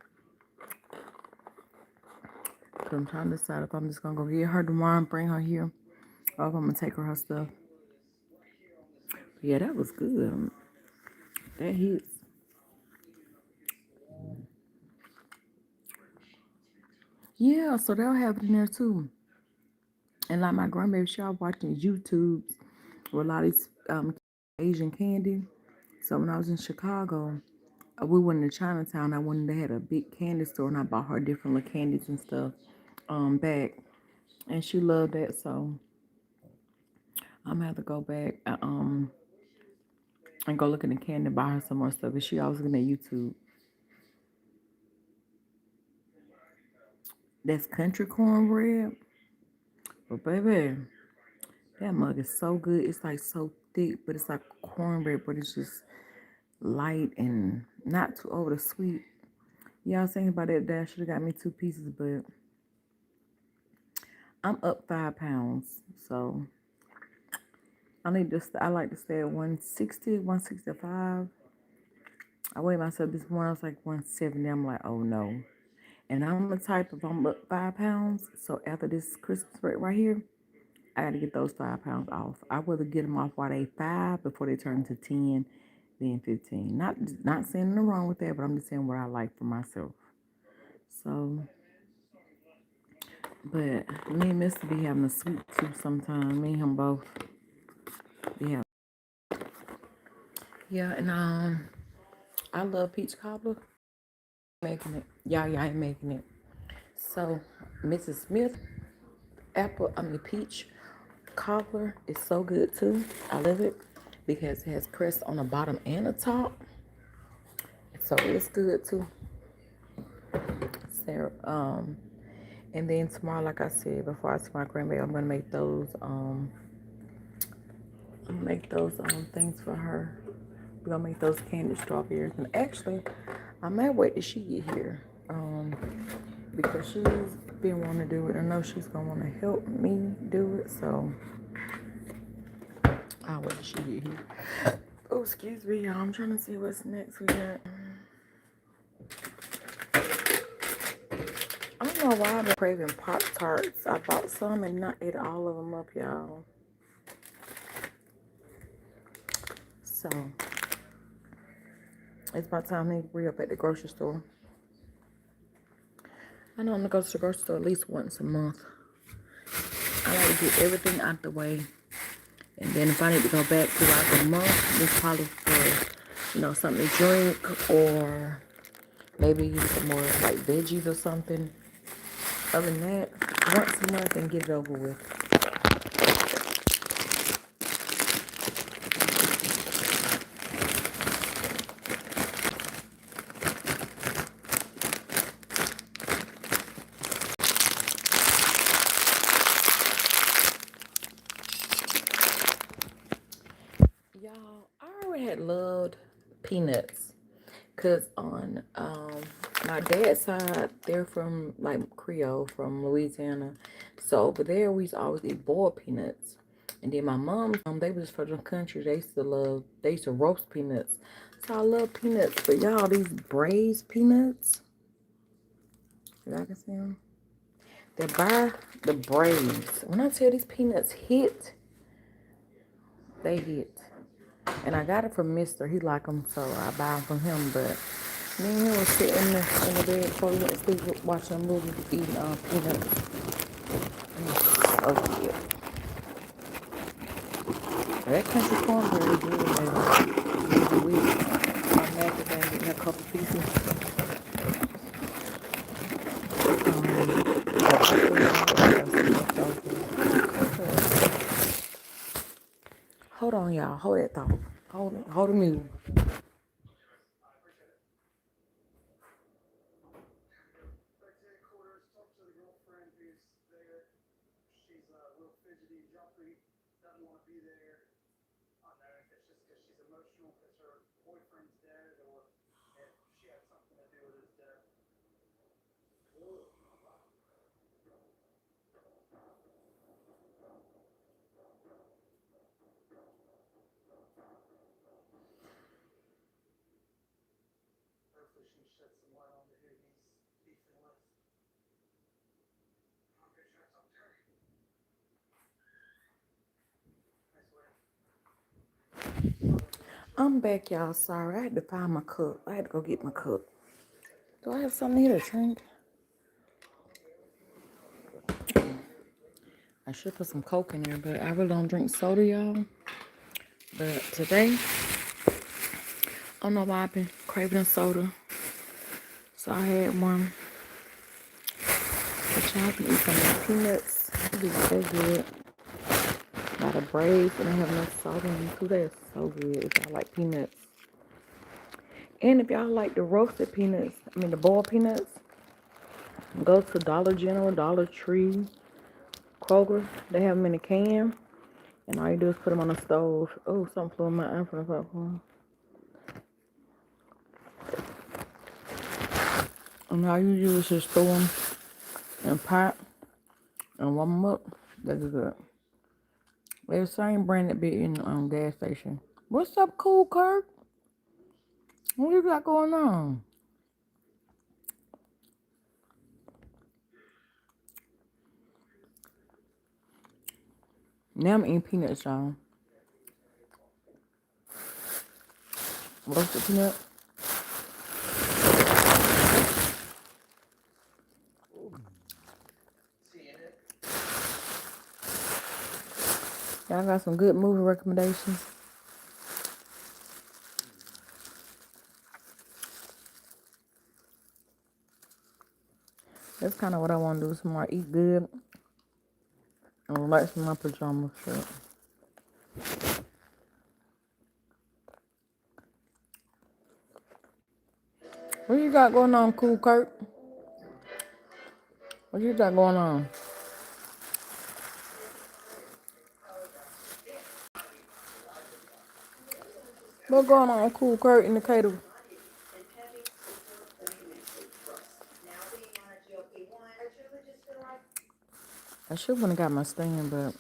[SPEAKER 1] Cause I'm trying to decide if I'm just gonna go get her tomorrow and bring her here, or if I'm gonna take her stuff. But yeah, that was good. That hits. Yeah, so they'll have it in there too. And like my grandbaby, she was watching YouTubes with a lot of these Asian candy. So when I was in Chicago, we went to Chinatown. I went and they had a big candy store, and I bought her different little candies and stuff back, and she loved that. So I'm gonna have to go back and go look at the candy and buy her some more stuff. But she always looking at YouTube. That's country cornbread, but baby, that mug is so good. It's like so thick, but it's like cornbread, but it's just light and not too over the sweet. Y'all saying about that? That should have got me 2 pieces, but I'm up 5 pounds, so I like to stay at 160, 165. I weighed myself this morning. I was like 170. I'm like, oh no. And I'm the type if I'm up 5 pounds. So after this Christmas break right here, I got to get those 5 pounds off. I rather get them off while they 5 before they turn to 10, then 15. Not saying nothing wrong with that, but I'm just saying what I like for myself. So, but me and Mr. be having a sweet tooth sometime. Me and him both. Yeah. Yeah, and I love peach cobbler. Making it. Yaya ain't making it. So Mrs. Smith peach cobbler is so good too. I love it because it has crust on the bottom and the top. So it's good too. Sarah, and then tomorrow, like I said before, I see my grandbaby, I'm gonna make those things for her. We're gonna make those candied strawberries. And actually, I might wait till she get here. Because she's been wanting to do it. I know she's gonna want to help me do it, so I'll wait till she get here. Oh, excuse me, y'all. I'm trying to see what's next we got. don't know why I've been craving Pop-Tarts. I bought some and not ate all of them up, y'all. So, it's about time to re-up at the grocery store. I know I'm gonna go to the grocery store at least once a month. I like to get everything out the way. And then if I need to go back throughout the month, it's probably for, something to drink or maybe some more like veggies or something. Other than that, once a month and get it over with. Y'all, I already had loved peanuts. Cause on my dad's side, they're from like Creole, from Louisiana. So over there, we used to always eat boiled peanuts. And then my mom, they was from the country. They used to roast peanuts. So I love peanuts. But y'all, these braised peanuts, y'all can see them. They buy the braised. When I tell these peanuts hit, they hit. And I got it from Mister. He like them, so I buy them from him. But me and him was sitting in the bed before we went to sleep, watching a movie, eating peanuts. So good. That country cornbread is good, baby. Every week. I'm mad that they getting a couple pieces. Hold on, y'all. Hold that thought. Hold the music. I'm back, y'all. Sorry, I had to find my cup. I had to go get my cup. Do I have something here to drink? I should put some Coke in there, but I really don't drink soda, y'all. But today, I don't know why I've been craving a soda. So I had one. But y'all can eat some of the peanuts. It be so good. Got a braids and I have no salt in them too. They're so good if y'all like peanuts. And if y'all like the roasted peanuts, the boiled peanuts, go to Dollar General, Dollar Tree, Kroger. They have them in a can. And all you do is put them on the stove. Oh, something flew in my eye from the popcorn. And all you do is just throw them in a pot and warm them up. That's good. They're the same brand that be in the gas station. What's up, Cool Kirk? What you got going on? Now I'm eating peanuts, y'all. Roasted peanut. Y'all got some good movie recommendations. That's kind of what I want to do tomorrow. Eat good and relax in my pajamas. Shit. What you got going on, Cool Kurt? What you got going on? What going on, Cool Kurt in the cater? I should have got my stand, but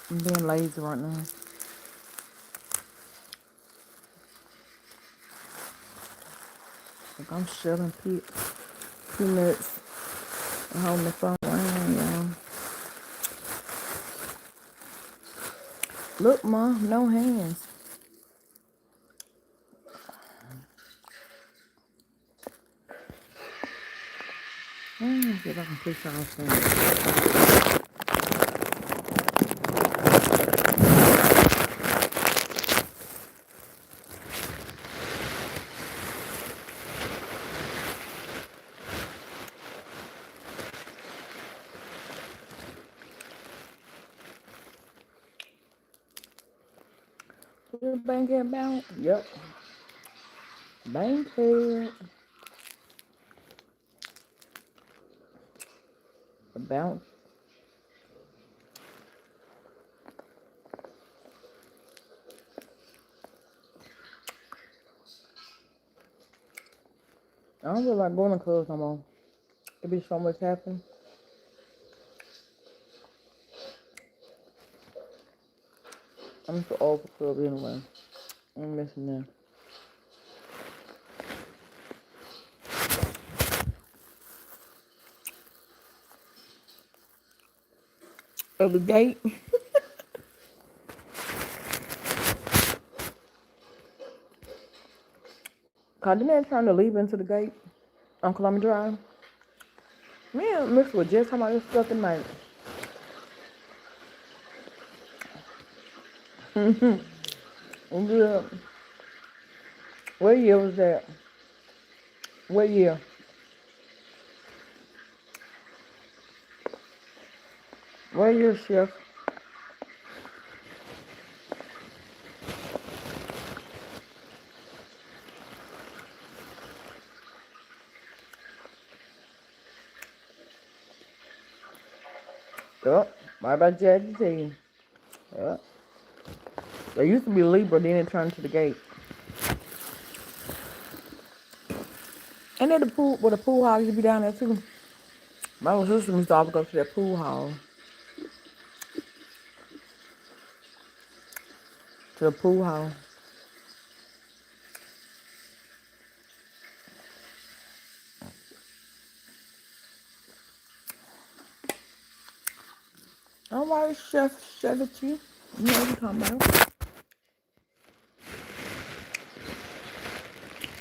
[SPEAKER 1] I'm being lazy right now. I'm shelling peanuts and holding the phone around, y'all. Look, Mom, no hands. Let me see if I can push y'all something. Put the bank head bounce. Yep. Bank head. Bounce. I don't feel like going to clubs no more. It be so much happening. I'm too old for clubs anyway. I'm missing them. At the gate. Cause didn't they trying to leave into the gate on Columbia Drive? Man, Mix was just talking about this stuff tonight. Yeah. What year was that? What year? What year, Chef? Yup. Right about Jackie T. Yup. They used to be Libra, then it turned to the gate. And then the pool, where the pool hall used to be down there too. My little sister used to always go to that pool hall. To the pool hall. All right, Chef it you. You know what you're talking about.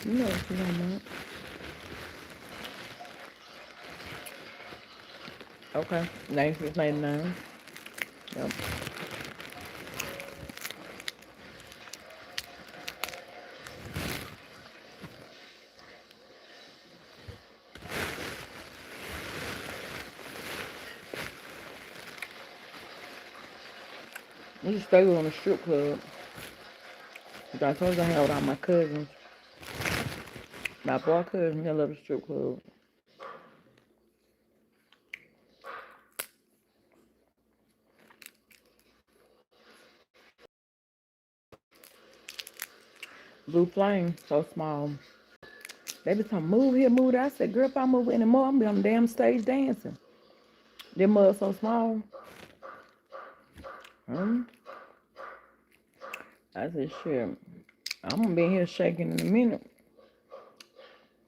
[SPEAKER 1] You know what you're talking about. Okay. 96.99. Yep. We just stay on the strip club. I told you I hang out with all my cousins. My boy cousins, they love the strip club. Blue Flame, so small. They be talking, move here, move there. I said, girl, if I move anymore, I'm gonna be on the damn stage dancing. Them mugs so small. I said, shit, I'm gonna be here shaking in a minute.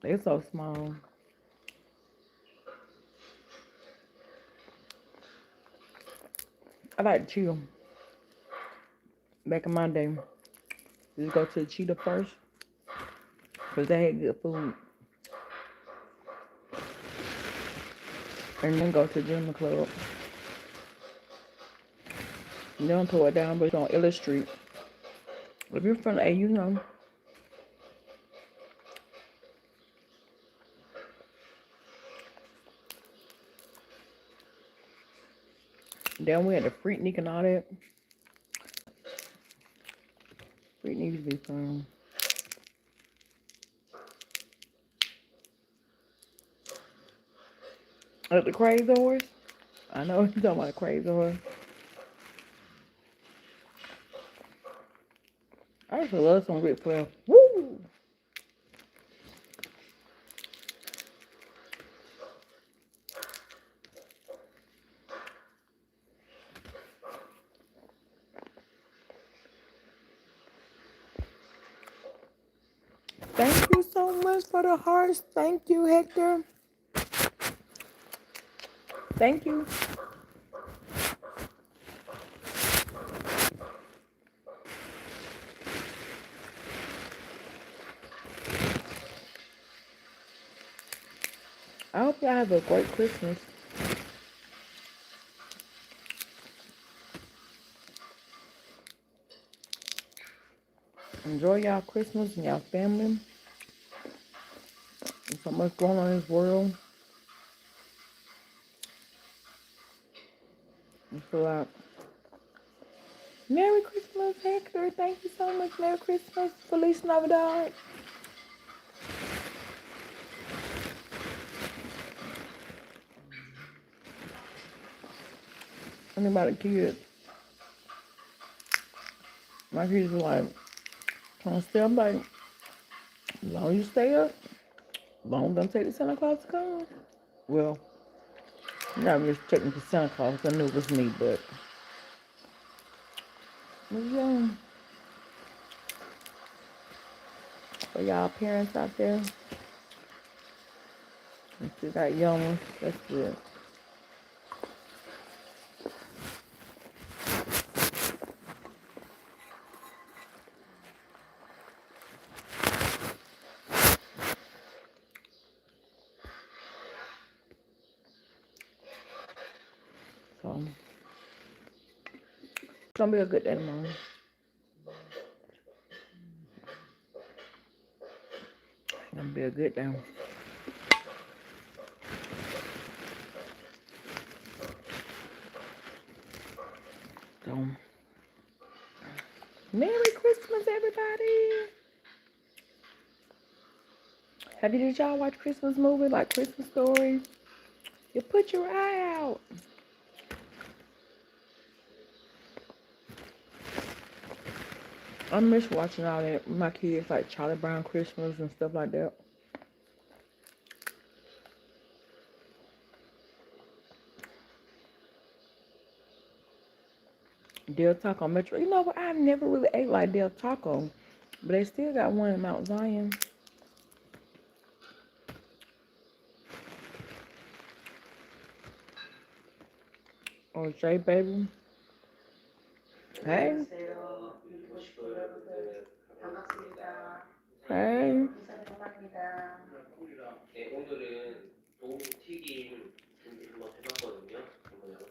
[SPEAKER 1] They're so small. I like to chill. Back in my day, just go to the Cheetah first, because they had good food. And then go to the Gym Club. And then tore it down, but it's on Ella Street. If you're from the A, you know. Then we had the Freaknik and all that. Freaknik used to be fun. At the Crazy Horse. I know you're talking about the Crazy Horse. I used to love some Ric Flair. Woo! Thank you so much. much for the hearts. Thank you, Hector. Thank you. I hope y'all have a great Christmas. Enjoy y'all Christmas and y'all family. There's so much going on in this world. I feel like Merry Christmas, Hector. Thank you so much. Merry Christmas. Feliz Navidad. Anybody kids? My kids are like, trying to stay up late. As long as you stay up, as long as don't take the Santa Claus to come. Well, not just checking for Santa Claus. I knew it was me, but yeah. For y'all parents out there, you still got young ones. That's good. So it's gonna be a good day tomorrow. It's gonna be a good day. So, Merry Christmas, everybody. Did y'all watch Christmas movies like Christmas Story? You put your eye out. I miss watching all that with my kids, like Charlie Brown Christmas and stuff like that. Del Taco Metro. You know what? I never really ate like Del Taco, but they still got one in Mount Zion. Or J Baby. Hey. Hey.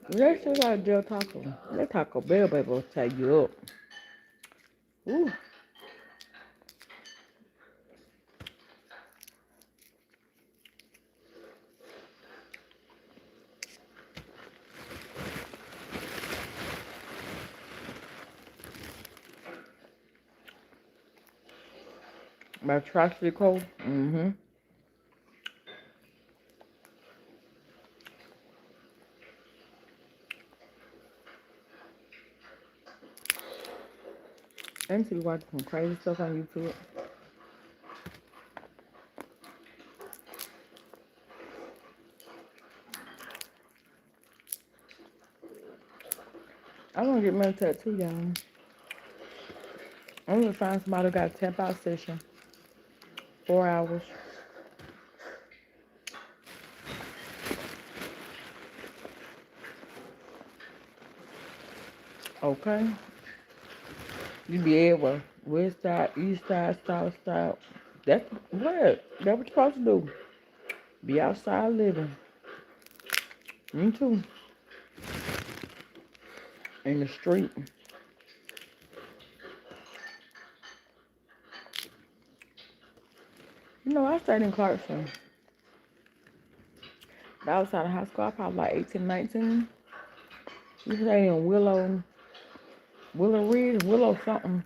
[SPEAKER 1] They still got Del Taco. That Taco Bell baby will tie you up. Ooh. My tricycle. Mm-hmm. I used to be watching some crazy stuff on YouTube. I want to get my tattoo, y'all. I'm gonna find somebody who got a tap out session. 4 hours. Okay. You be able west side, east side, south side. That's what. That's what you're supposed to do. Be outside living. Me too. In the street. You know, I stayed in Clarkson. Outside of high school, I probably like 18, 19. We stayed in Willow Ridge, Willow something.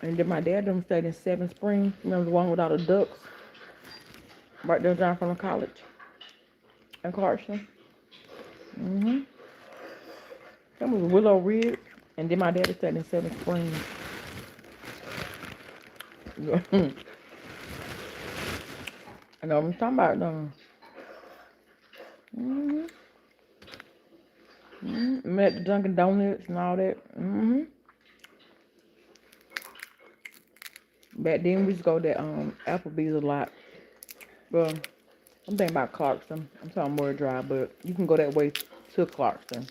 [SPEAKER 1] And then my dad them stayed in Seven Springs. Remember the one with all the ducks? Right there down from the college. In Clarkson. Mm-hmm. That was Willow Ridge. And then my dad stayed in Seven Springs. I know what I'm talking about though. Mm-hmm. Mm-hmm. Met the Dunkin' Donuts and all that. Mm-hmm. Back then we used to go to Applebee's a lot. Well, I'm thinking about Clarkston. I'm talking more drive, but you can go that way to Clarkston.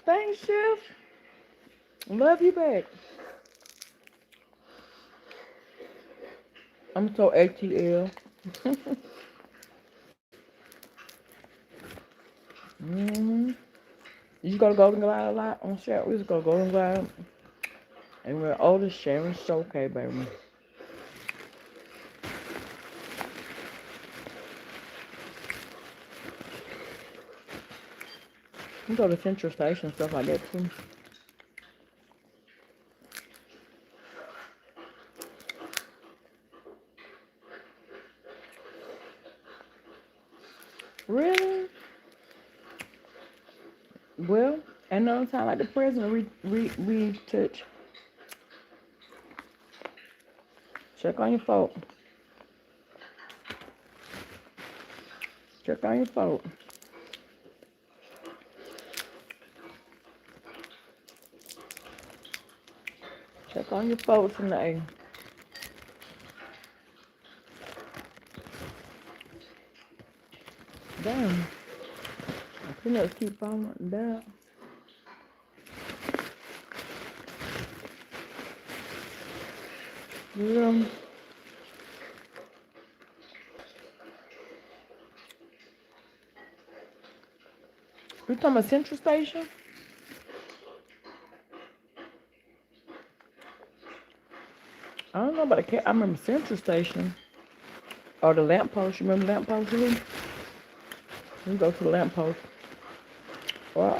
[SPEAKER 1] Thanks, Chef. Love you back. I'm so ATL. Mm-hmm. You just go to Golden Glide a lot on Saturday. We just go to Golden Glide. And we're older Sharon okay, baby. We go to Central Station, stuff like that too. Really? Well, another time like the president retouch. Check on your phone. Check on your phone. Check on your phone tonight. Damn. My peanuts keep falling down. Yeah. You talking about Central Station? I don't know about the cat. I remember Central Station. Or the lamp post. You remember the lamp post? We go to the lamp post. Or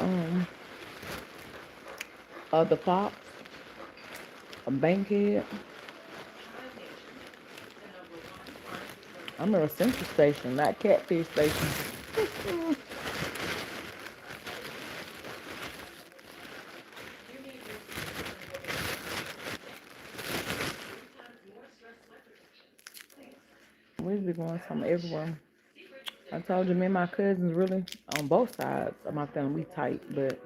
[SPEAKER 1] the Fox. A Bankhead. I remember Central Station, not Catfish Station. We used to be going somewhere everywhere. I told you, me and my cousins really, on both sides of my family, we tight. But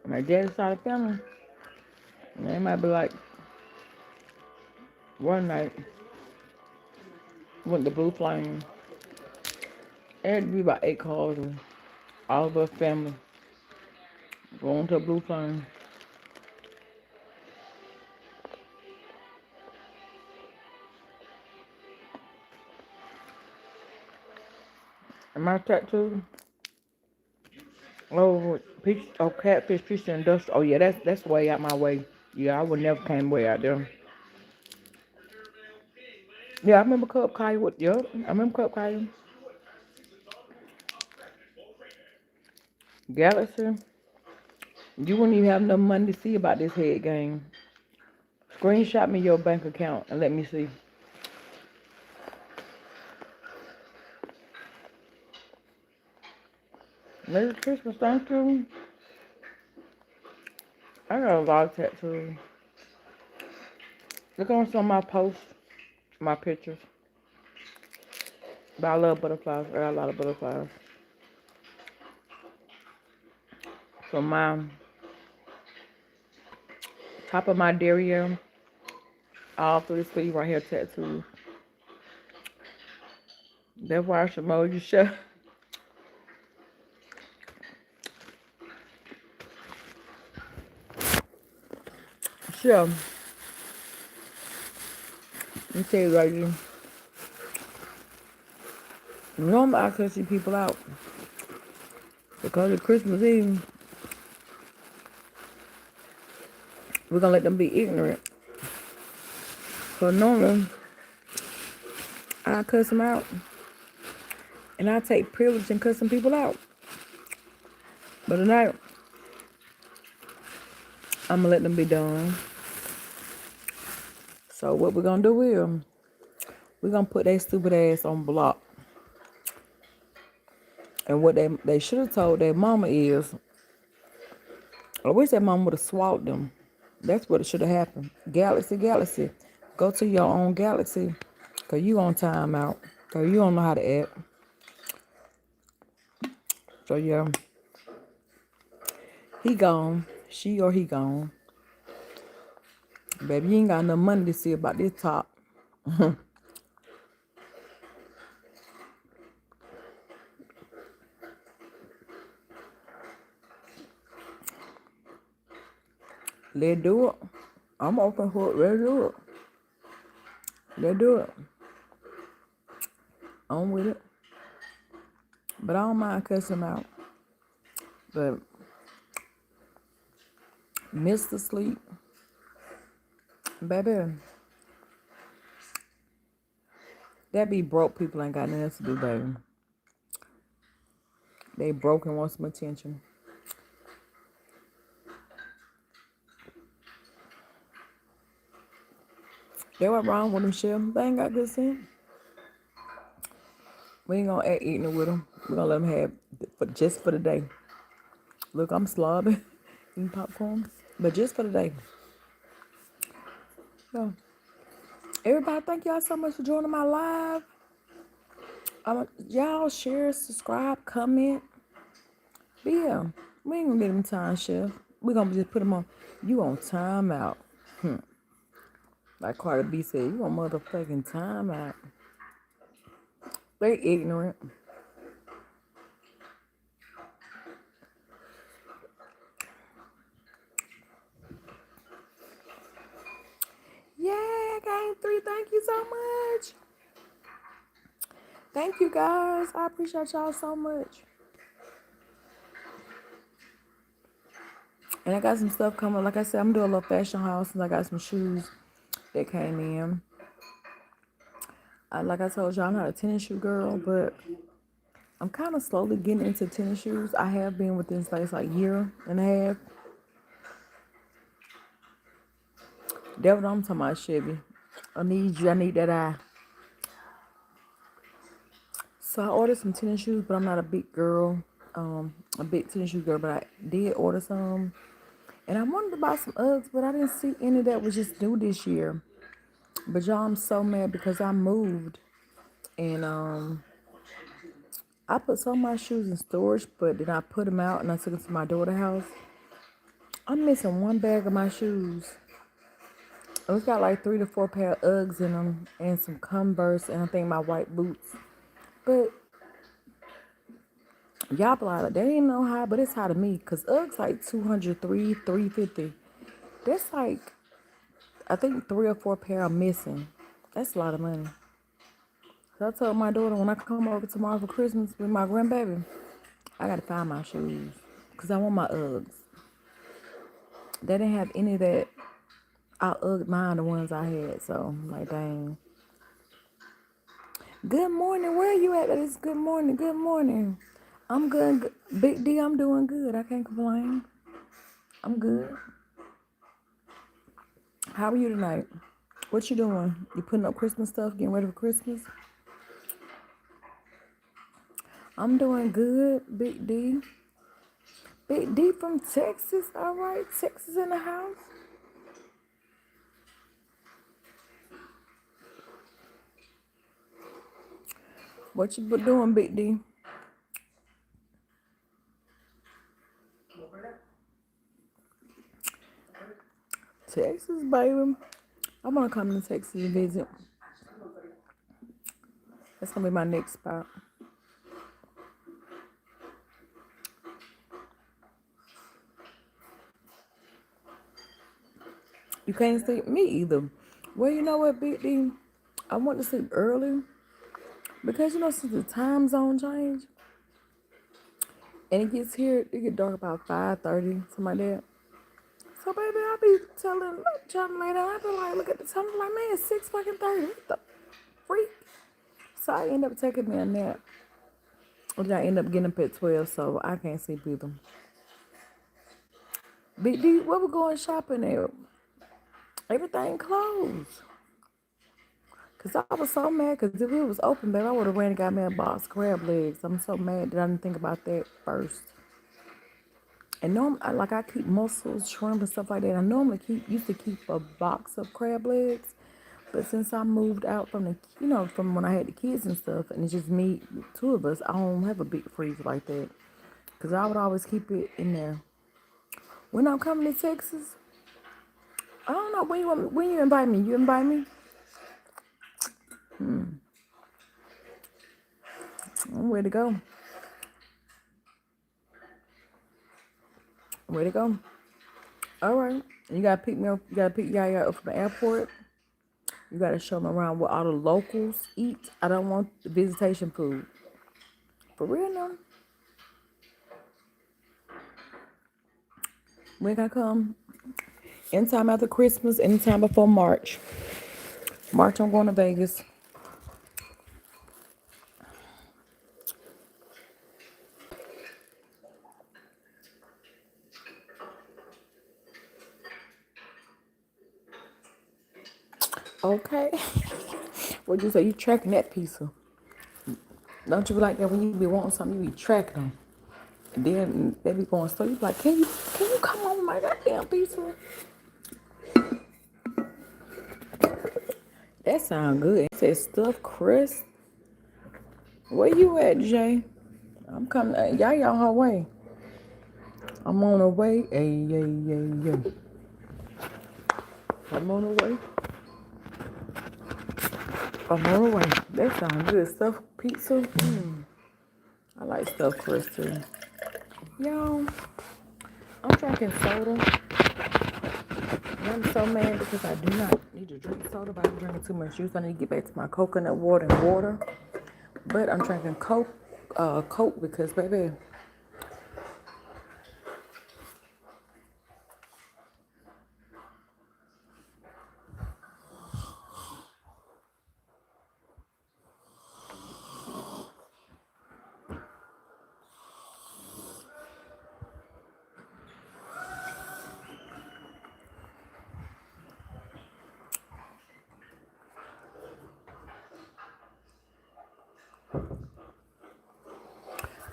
[SPEAKER 1] my dad's side of the family, they might be like, one night, went to Blue Flame. It had to be about 8 cars, and all of us family going to Blue Flame. And my tattoo, Catfish Fish Industrial. Oh yeah, that's way out my way. Yeah, I would never came way out there. Yeah, I remember Cup Kaya with, yeah, I remember Cup Kaya. Galaxy, you wouldn't even have enough money to see about this head game. Screenshot me your bank account and let me see. Merry Christmas, thank you. I got a lot of tattoos. Look on some of my posts, my pictures. But I love butterflies. I got a lot of butterflies. From my top of my derriere, all through the sleeve right here, tattoos. That's why I should mold you shut. Sure. Let me tell you right here. Normally I could see people out. Because it's Christmas Eve, we're gonna let them be ignorant. So normally I cuss them out. And I take privilege in cussing people out. But tonight, I'm gonna let them be done. So what we're gonna do is, we're gonna put their stupid ass on block. And what they should have told their mama is, I wish that mama would have swallowed them. That's what it should have happened. Galaxy, go to your own galaxy, cause you on timeout, cause you don't know how to act. So yeah, he gone. She or he gone. Baby, you ain't got enough money to see about this top. Let's do it. I'm open for it. Let's do it. Let's do it. I'm with it. But I don't mind cussing him out. But Mr. Sleep, baby, that be broke people ain't got nothing else to do, baby. They broke and want some attention. That what wrong with them, Chef. They ain't got good sense. We ain't gonna act ignorant with them. We gonna let them have for just for the day. Look, I'm slobbing, eating popcorn, but just for the day. Yeah. Everybody, thank y'all so much for joining my live. Y'all share, subscribe, comment. But yeah, we ain't gonna get them time, Chef. We gonna just put them on. You on timeout. Like Carter B said, you on motherfucking timeout. They ignorant. Yeah, game 3. Thank you so much. Thank you guys. I appreciate y'all so much. And I got some stuff coming. Like I said, I'm doing a little fashion house and I got some shoes that came in. Like I told y'all, I'm not a tennis shoe girl, but I'm kind of slowly getting into tennis shoes. I have been within space like year and a half. That's what I'm talking about, Chevy. I need you. I need that eye. So I ordered some tennis shoes, but I'm not a big girl, a big tennis shoe girl, but I did order some. And I wanted to buy some Uggs, but I didn't see any that was just new this year. But y'all, I'm so mad because I moved. And I put some of my shoes in storage, but then I put them out and I took them to my daughter's house. I'm missing one bag of my shoes. It's got like 3 to 4 pair of Uggs in them and some Converse and I think my white boots. But y'all be like, they ain't no high, but it's high to me. Because Uggs like 203, 350. That's like, I think 3 or 4 pair are missing. That's a lot of money. So I told my daughter when I come over tomorrow for Christmas with my grandbaby, I got to find my shoes. Because I want my Uggs. They didn't have any that I Ugged mine, the ones I had. So, I'm like, dang. Good morning. Where are you at? It's good morning. Good morning. I'm good. Big D, I'm doing good. I can't complain. I'm good. How are you tonight? What you doing? You putting up Christmas stuff, getting ready for Christmas? I'm doing good, Big D. Big D from Texas. All right, Texas in the house. What you doing, Big D? Texas, baby. I want to come to Texas and visit. That's going to be my next spot. You can't sleep? Me either. Well, you know what, Big D? I want to sleep early because, you know, since the time zone change and it gets here, it get dark about 5:30, something like that. So, baby, I be trying to lay down. I be like, look at the time. I'm like, man, it's 6 fucking 30. What the freak? So I end up taking me a nap. Or I end up getting up at 12, so I can't sleep either. Big D, where we going shopping at? Everything closed. Because I was so mad, because if it was open, baby, I would have ran and got me a box of crab legs. I'm so mad that I didn't think about that first. And like I keep mussels, shrimp, and stuff like that. I normally used to keep a box of crab legs. But since I moved out from from when I had the kids and stuff, and it's just me, 2 of us, I don't have a big freezer like that. Because I would always keep it in there. When I'm coming to Texas, I don't know when you invite me. You invite me. Where to go? Where to go? All right. You gotta pick me up. You gotta pick Yaya up from the airport. You gotta show me around what all the locals eat. I don't want the visitation food. For real now. When can I come? Anytime after Christmas, anytime before March. March, I'm going to Vegas. Okay. What'd you say? You tracking that pizza? Don't you be like that when you be wanting something? You be tracking them, and then they be going slow. You be like, can you come on with my goddamn pizza? That sound good. It says stuffed crust. Where you at, Jay? I'm coming. Y'all on her way. I'm on the way. Hey, yeah, yeah, yeah. I'm on the way. I'm on the way. That sounds good. Stuffed pizza. I like stuffed crust too. Y'all, I'm drinking soda. And I'm so mad because I do not need to drink soda, but I'm drinking too much juice. I need to get back to my coconut water and water. But I'm drinking Coke because, baby,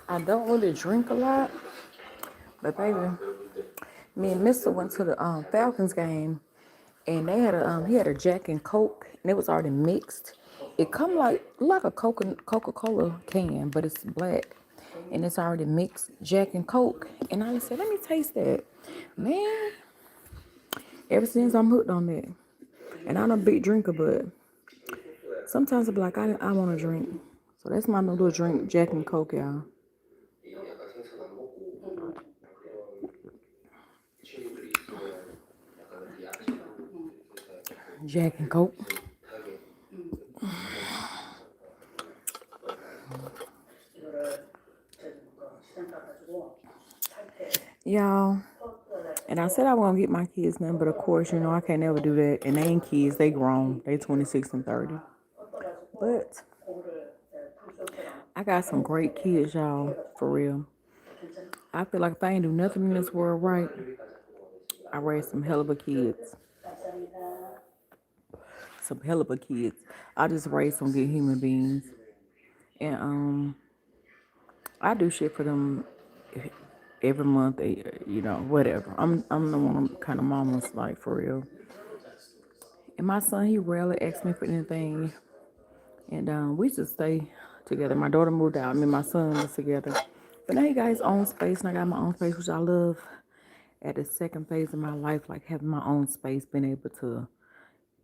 [SPEAKER 1] I don't really drink a lot. But, baby, me and Mister went to the Falcons game, and they had he had a Jack and Coke, and it was already mixed. It come like a Coca-Cola can, but it's black, and it's already mixed Jack and Coke. And I said, let me taste that, man. Ever since I'm hooked on that, and I'm a big drinker, but sometimes I be like, I want to drink. So that's my little drink, Jack and Coke, y'all. Jack and Coke. Y'all. And I said I won't get my kids none, but of course, I can't never do that. And they ain't kids, they grown. They 26 and 30. But I got some great kids, y'all, for real. I feel like if I ain't do nothing in this world right, I raised some hell of a kids. Some hell of a kids. I just raised some good human beings. And I do shit for them every month, whatever. I'm the one kind of mama's like for real. And my son, he rarely asks me for anything. And we just stay together. My daughter moved out. Me and my son was together. But now he got his own space, and I got my own space, which I love. At the second phase of my life, like having my own space, being able to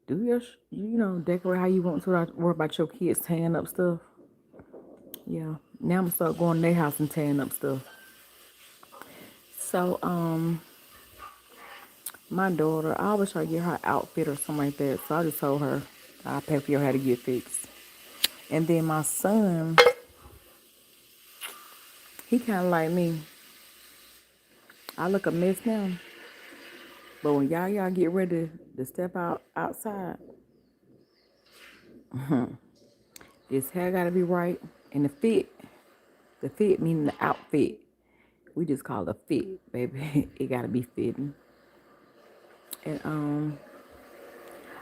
[SPEAKER 1] do decorate how you want to. Not worry about your kids tearing up stuff. Yeah. Now I'm gonna start going to their house and tearing up stuff. So, my daughter, I always try to get her outfit or something like that. So I just told her I'll pay for her how to get fixed. And then my son, he kind of like me. I look a mess now, but when y'all get ready to step outside, his hair gotta be right, and the fit meaning the outfit. We just call it a fit, baby. It gotta be fitting. And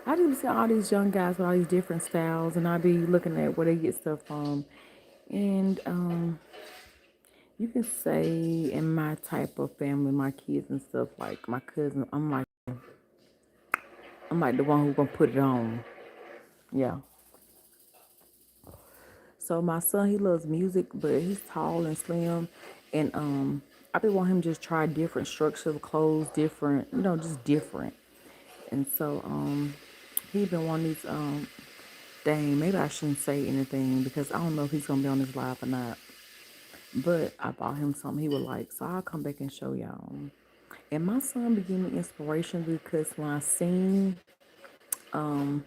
[SPEAKER 1] I just see all these young guys with all these different styles, and I be looking at where they get stuff from. And you can say in my type of family, my kids and stuff, like my cousin, I'm like the one who gonna put it on. Yeah. So my son, he loves music, but he's tall and slim, and I be want him just try different structure of clothes, different, just different. And so he been wanting these dang, maybe I shouldn't say anything because I don't know if he's gonna be on this live or not. But I bought him something he would like, so I'll come back and show y'all. And my son began me inspiration because when I seen,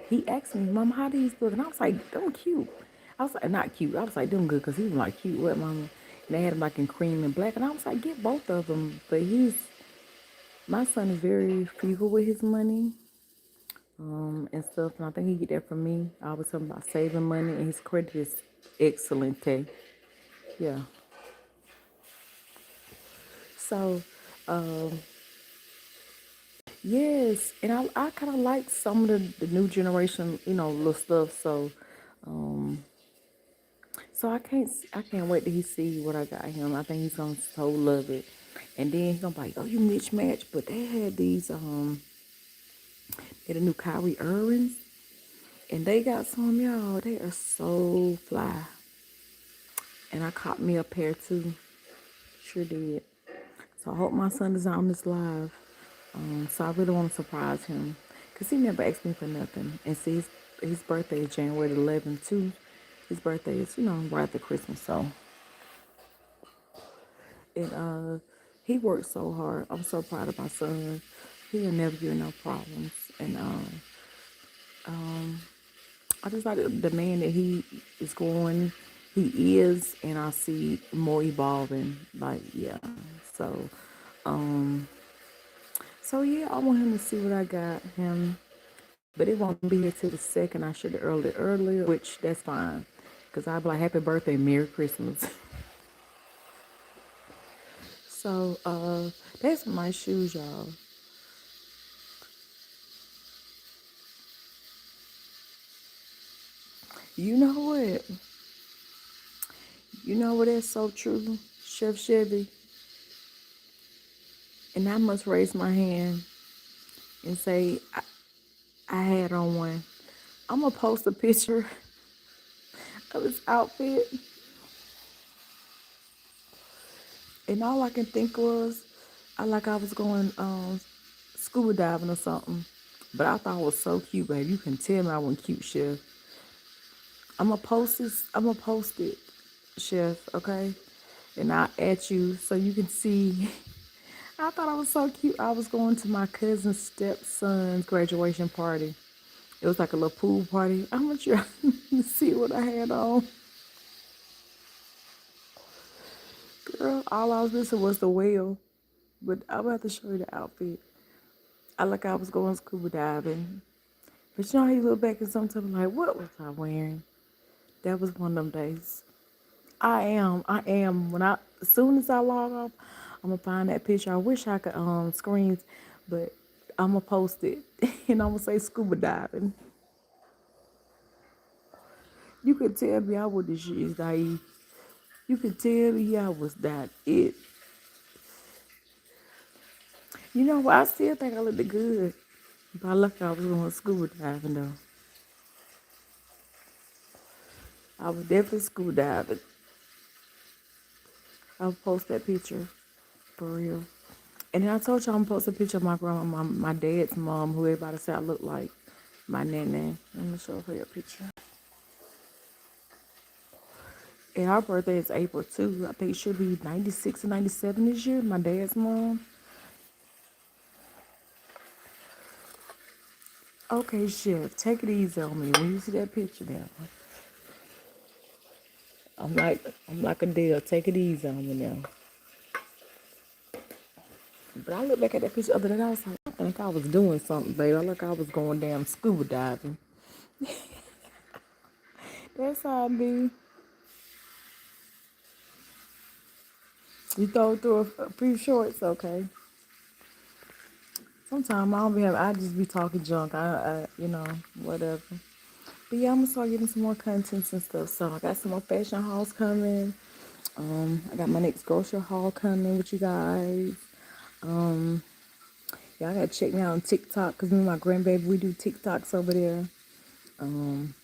[SPEAKER 1] he asked me, "Mom, how these look?" And I was like, "Them cute." I was like, "Not cute." I was like, "Them good," because he was like, "Cute, what, Mama?" And they had them like in cream and black, and I was like, "Get both of them." But my son is very frugal with his money, and stuff, and I think he get that from me. I always tell him about saving money, and his credit is excellent. Yeah. So, um, yes, and I kind of like some of the new generation, little stuff. So I can't wait till he see what I got him. I think he's gonna so love it, and then he's gonna be like, "Oh, you mismatched." But they had these they the new Kyrie Irvings, and they got some, y'all. They are so fly, and I caught me a pair too. Sure did. So I hope my son is on this live. So I really want to surprise him. Because he never asked me for nothing. And see, his birthday is January the 11th, too. His birthday is, right after Christmas. So, and he worked so hard. I'm so proud of my son. He'll never give no problems. And I just like the man that he is going, he is, and I see more evolving. Like, yeah. So, um, so yeah, I want him to see what I got him. But it won't be here till the second. I should have earlier, which that's fine. Because I'll be like, happy birthday, Merry Christmas. So, that's my shoes, y'all. You know what? You know what? That's so true, Chef Chevy. And I must raise my hand and say, I had on one. I'm going to post a picture of this outfit. And all I can think was, I was going scuba diving or something. But I thought it was so cute, babe. You can tell me I wasn't cute, Chef. I'm gonna post this. I'm gonna post it, Chef. Okay, and I'll add you so you can see. I thought I was so cute. I was going to my cousin's stepson's graduation party. It was like a little pool party. I want you to see what I had on. Girl, all I was missing was the whale. But I'm about to show you the outfit. I was going scuba diving. But you know how you look back and sometimes like, what was I wearing? That was one of them days. I am. As soon as I log off, I'm gonna find that picture. I wish I could screen, but I'm gonna post it and I'm gonna say scuba diving. You could tell me I was the shit, naive. You could tell me I was not it. You know what? I still think I looked good. But I lucky I was going scuba diving though. I was definitely scuba diving. I'll post that picture for real. And then I told you I'm gonna post a picture of my grandma, my dad's mom, who everybody said I look like. My nana. Let me show her a picture. And her birthday is April too. I think she'll be 96 or 97 this year. My dad's mom. Okay, Chef, take it easy on me when you see that picture now. I'm like a deal. Take it easy on me now. But I look back at that picture the other day. I was like, I think I was doing something, babe. I look, I was going damn scuba diving. That's how I be. You throw through a few shorts, okay. Sometimes I don't be having, I just be talking junk. Whatever. But yeah, I'm gonna start getting some more contents and stuff. So I got some more fashion hauls coming. I got my next grocery haul coming with you guys. Um, Y'all gotta check me out on TikTok because me and my grandbaby we do TikToks over there. Um,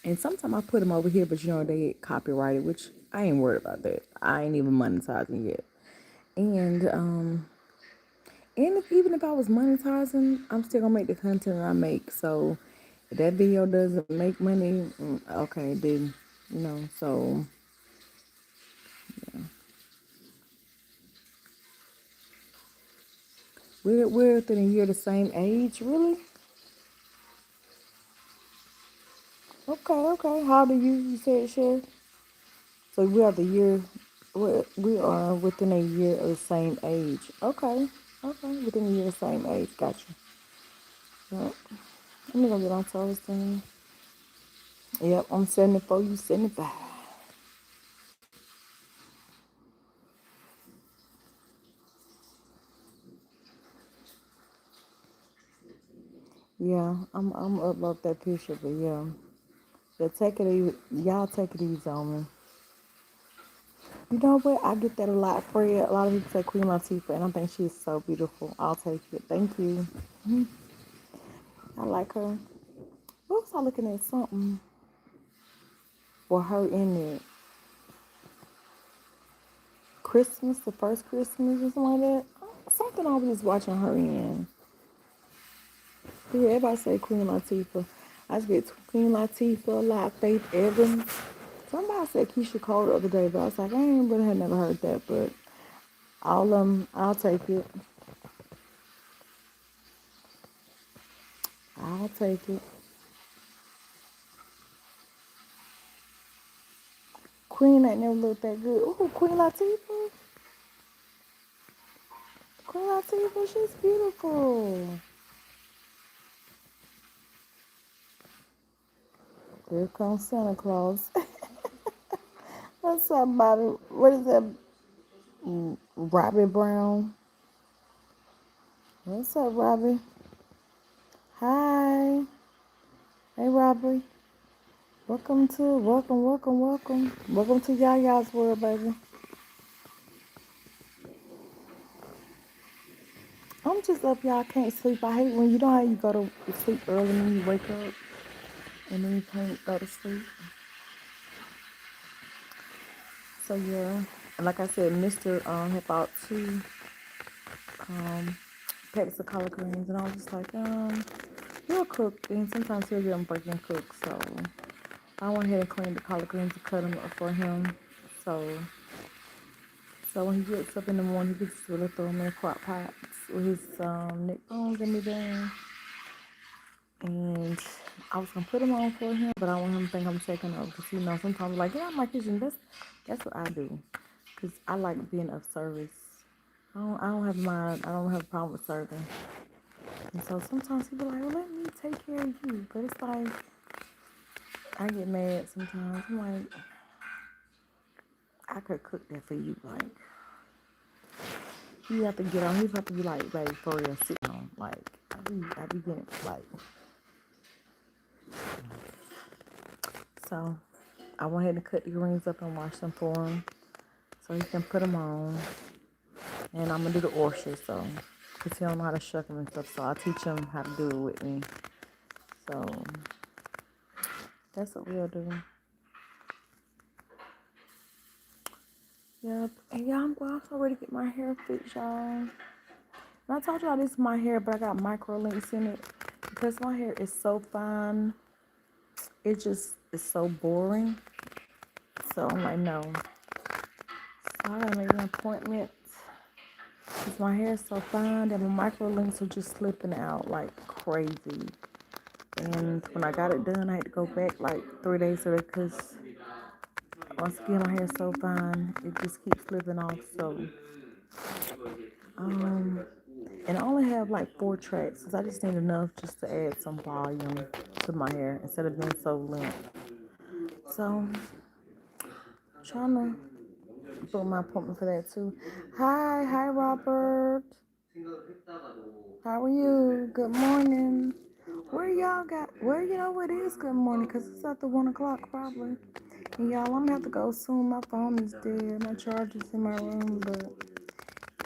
[SPEAKER 1] and sometimes I put them over here, but they get copyrighted, which I ain't worried about that. I ain't even monetizing yet. And and if, even if I was monetizing, I'm still gonna make the content I make. So if that video doesn't make money, okay, then So we're within a year the same age, really? Okay, okay. How do you said, share? So we are the year. We are within a year of the same age. Okay, okay. Within a year of the same age. Gotcha. Yep. Let me go get on toes then. Yep, I'm 74. You 75. Yeah, I'm upload that picture, but yeah. Yeah, take it easy. Y'all take it easy on me. You know what? I get that a lot, Fred. A lot of people say Queen Latifah, and I think she's so beautiful. I'll take it. Thank you. I like her. What was I looking at? Something for her in it. Christmas, the first Christmas or something like that. Something I was just watching her in. Yeah, everybody say Queen Latifah. I just get Queen Latifah, a lot, Faith Evans. Somebody said Keisha Cole the other day, but I was like, I ain't really had never heard that, but I'll take it. I'll take it. Queen ain't never looked that good. Ooh, Queen Latifah. Queen Latifah, she's beautiful. Here comes Santa Claus. What's up, Bobby? What is that? Robbie Brown. What's up, Robbie? Hi. Hey, Robbie. Welcome. Welcome to Yaya's world, baby. I'm just up, y'all. I can't sleep. I hate when you know how you go to sleep early and then you wake up and then you can't go to sleep. So yeah, like I said, Mr. Had bought two um packs of collard greens, and I was just like, he'll cook, and sometimes he'll get them breaking cook. So I went ahead and cleaned the collard greens and cut them up for him. So so when he gets up in the morning, he gets to really throw them in the crock pots with his neck bones and everything. And I was gonna put them on for him, but I want him to think I'm taking over because sometimes like, yeah, my kitchen. That's what I do, cause I like being of service. I don't have mind. I don't have a problem with serving. And so sometimes people like, well, let me take care of you, but it's like I get mad sometimes. I'm like, I could cook that for you. Like you have to get on. You have to be like, baby, for real, sit down. Like I be getting like. So I went ahead and cut the greens up and wash them for him, so he can put them on. And I'm gonna do the oysters, so because he don't know how to shuck them and stuff, so I'll teach him how to do it with me. So that's what we'll do. Yep. And yeah, I'm also ready to get my hair fixed, y'all. And I told y'all this is my hair, but I got micro links in it because my hair is so fine. It just is so boring. So I'm like, no. So I gotta make an appointment because my hair is so fine that my micro links are just slipping out like crazy. And when I got it done, I had to go back like 3 days later because once again, my hair is so fine, it just keeps slipping off. So, um, and I only have like 4 tracks because I just need enough just to add some volume to my hair instead of being so limp. So, trying to book my appointment for that too. Hi, Robert. How are you? Good morning. Where y'all got? Where you know what is good morning? Cause it's after 1 o'clock probably. And y'all, I'm gonna have to go soon. My phone is dead. My charger's in my room, but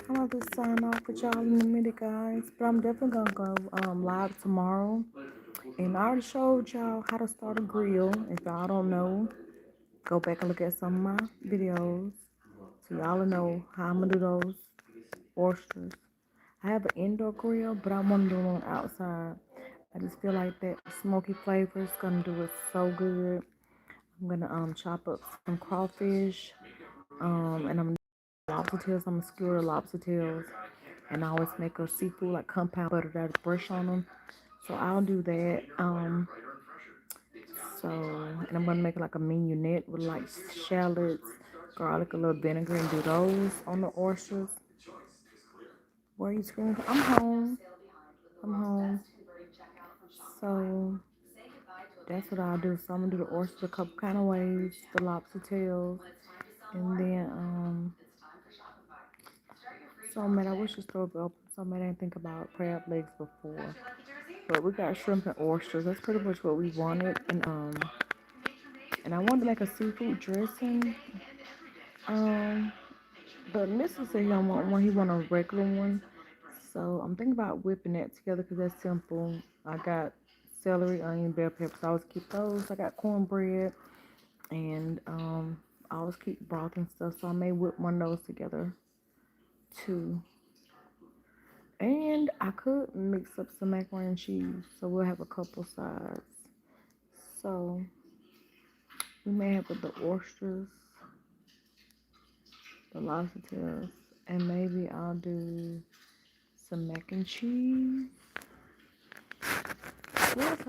[SPEAKER 1] I'm gonna have to sign off with y'all in a minute, guys. But I'm definitely gonna go live tomorrow. And I already showed y'all how to start a grill. If y'all don't know, go back and look at some of my videos. So y'all know how I'm gonna do those. oysters. I have an indoor grill, but I want to do it on outside. I just feel like that smoky flavor is gonna do it so good. I'm gonna chop up some crawfish, and I'm lobster tails. I'm gonna skewer the lobster tails, and I always make a seafood like compound butter that I brush on them. So I'll do that. And I'm gonna make like a mignonette with like shallots, garlic, a little vinegar, and do those on the oysters. Where are you screaming? I'm home. I'm home. So that's what I'll do. So I'm gonna do the oysters a couple kind of ways, the lobster tails, and then so man, I wish the store would open. So man, I didn't think about crab legs before, but we got shrimp and oysters. That's pretty much what we wanted, and I wanted to make a seafood dressing. Um, but Mr. said he don't want one. He want a regular one. So I'm thinking about whipping that together because that's simple. I got celery, onion, bell peppers. I always keep those. I got cornbread, and I always keep broth and stuff. So I may whip one of those together too. And I could mix up some macaroni and cheese, so we'll have a couple sides. So we may have the oysters, the lobster tails, and maybe I'll do some mac and cheese. What else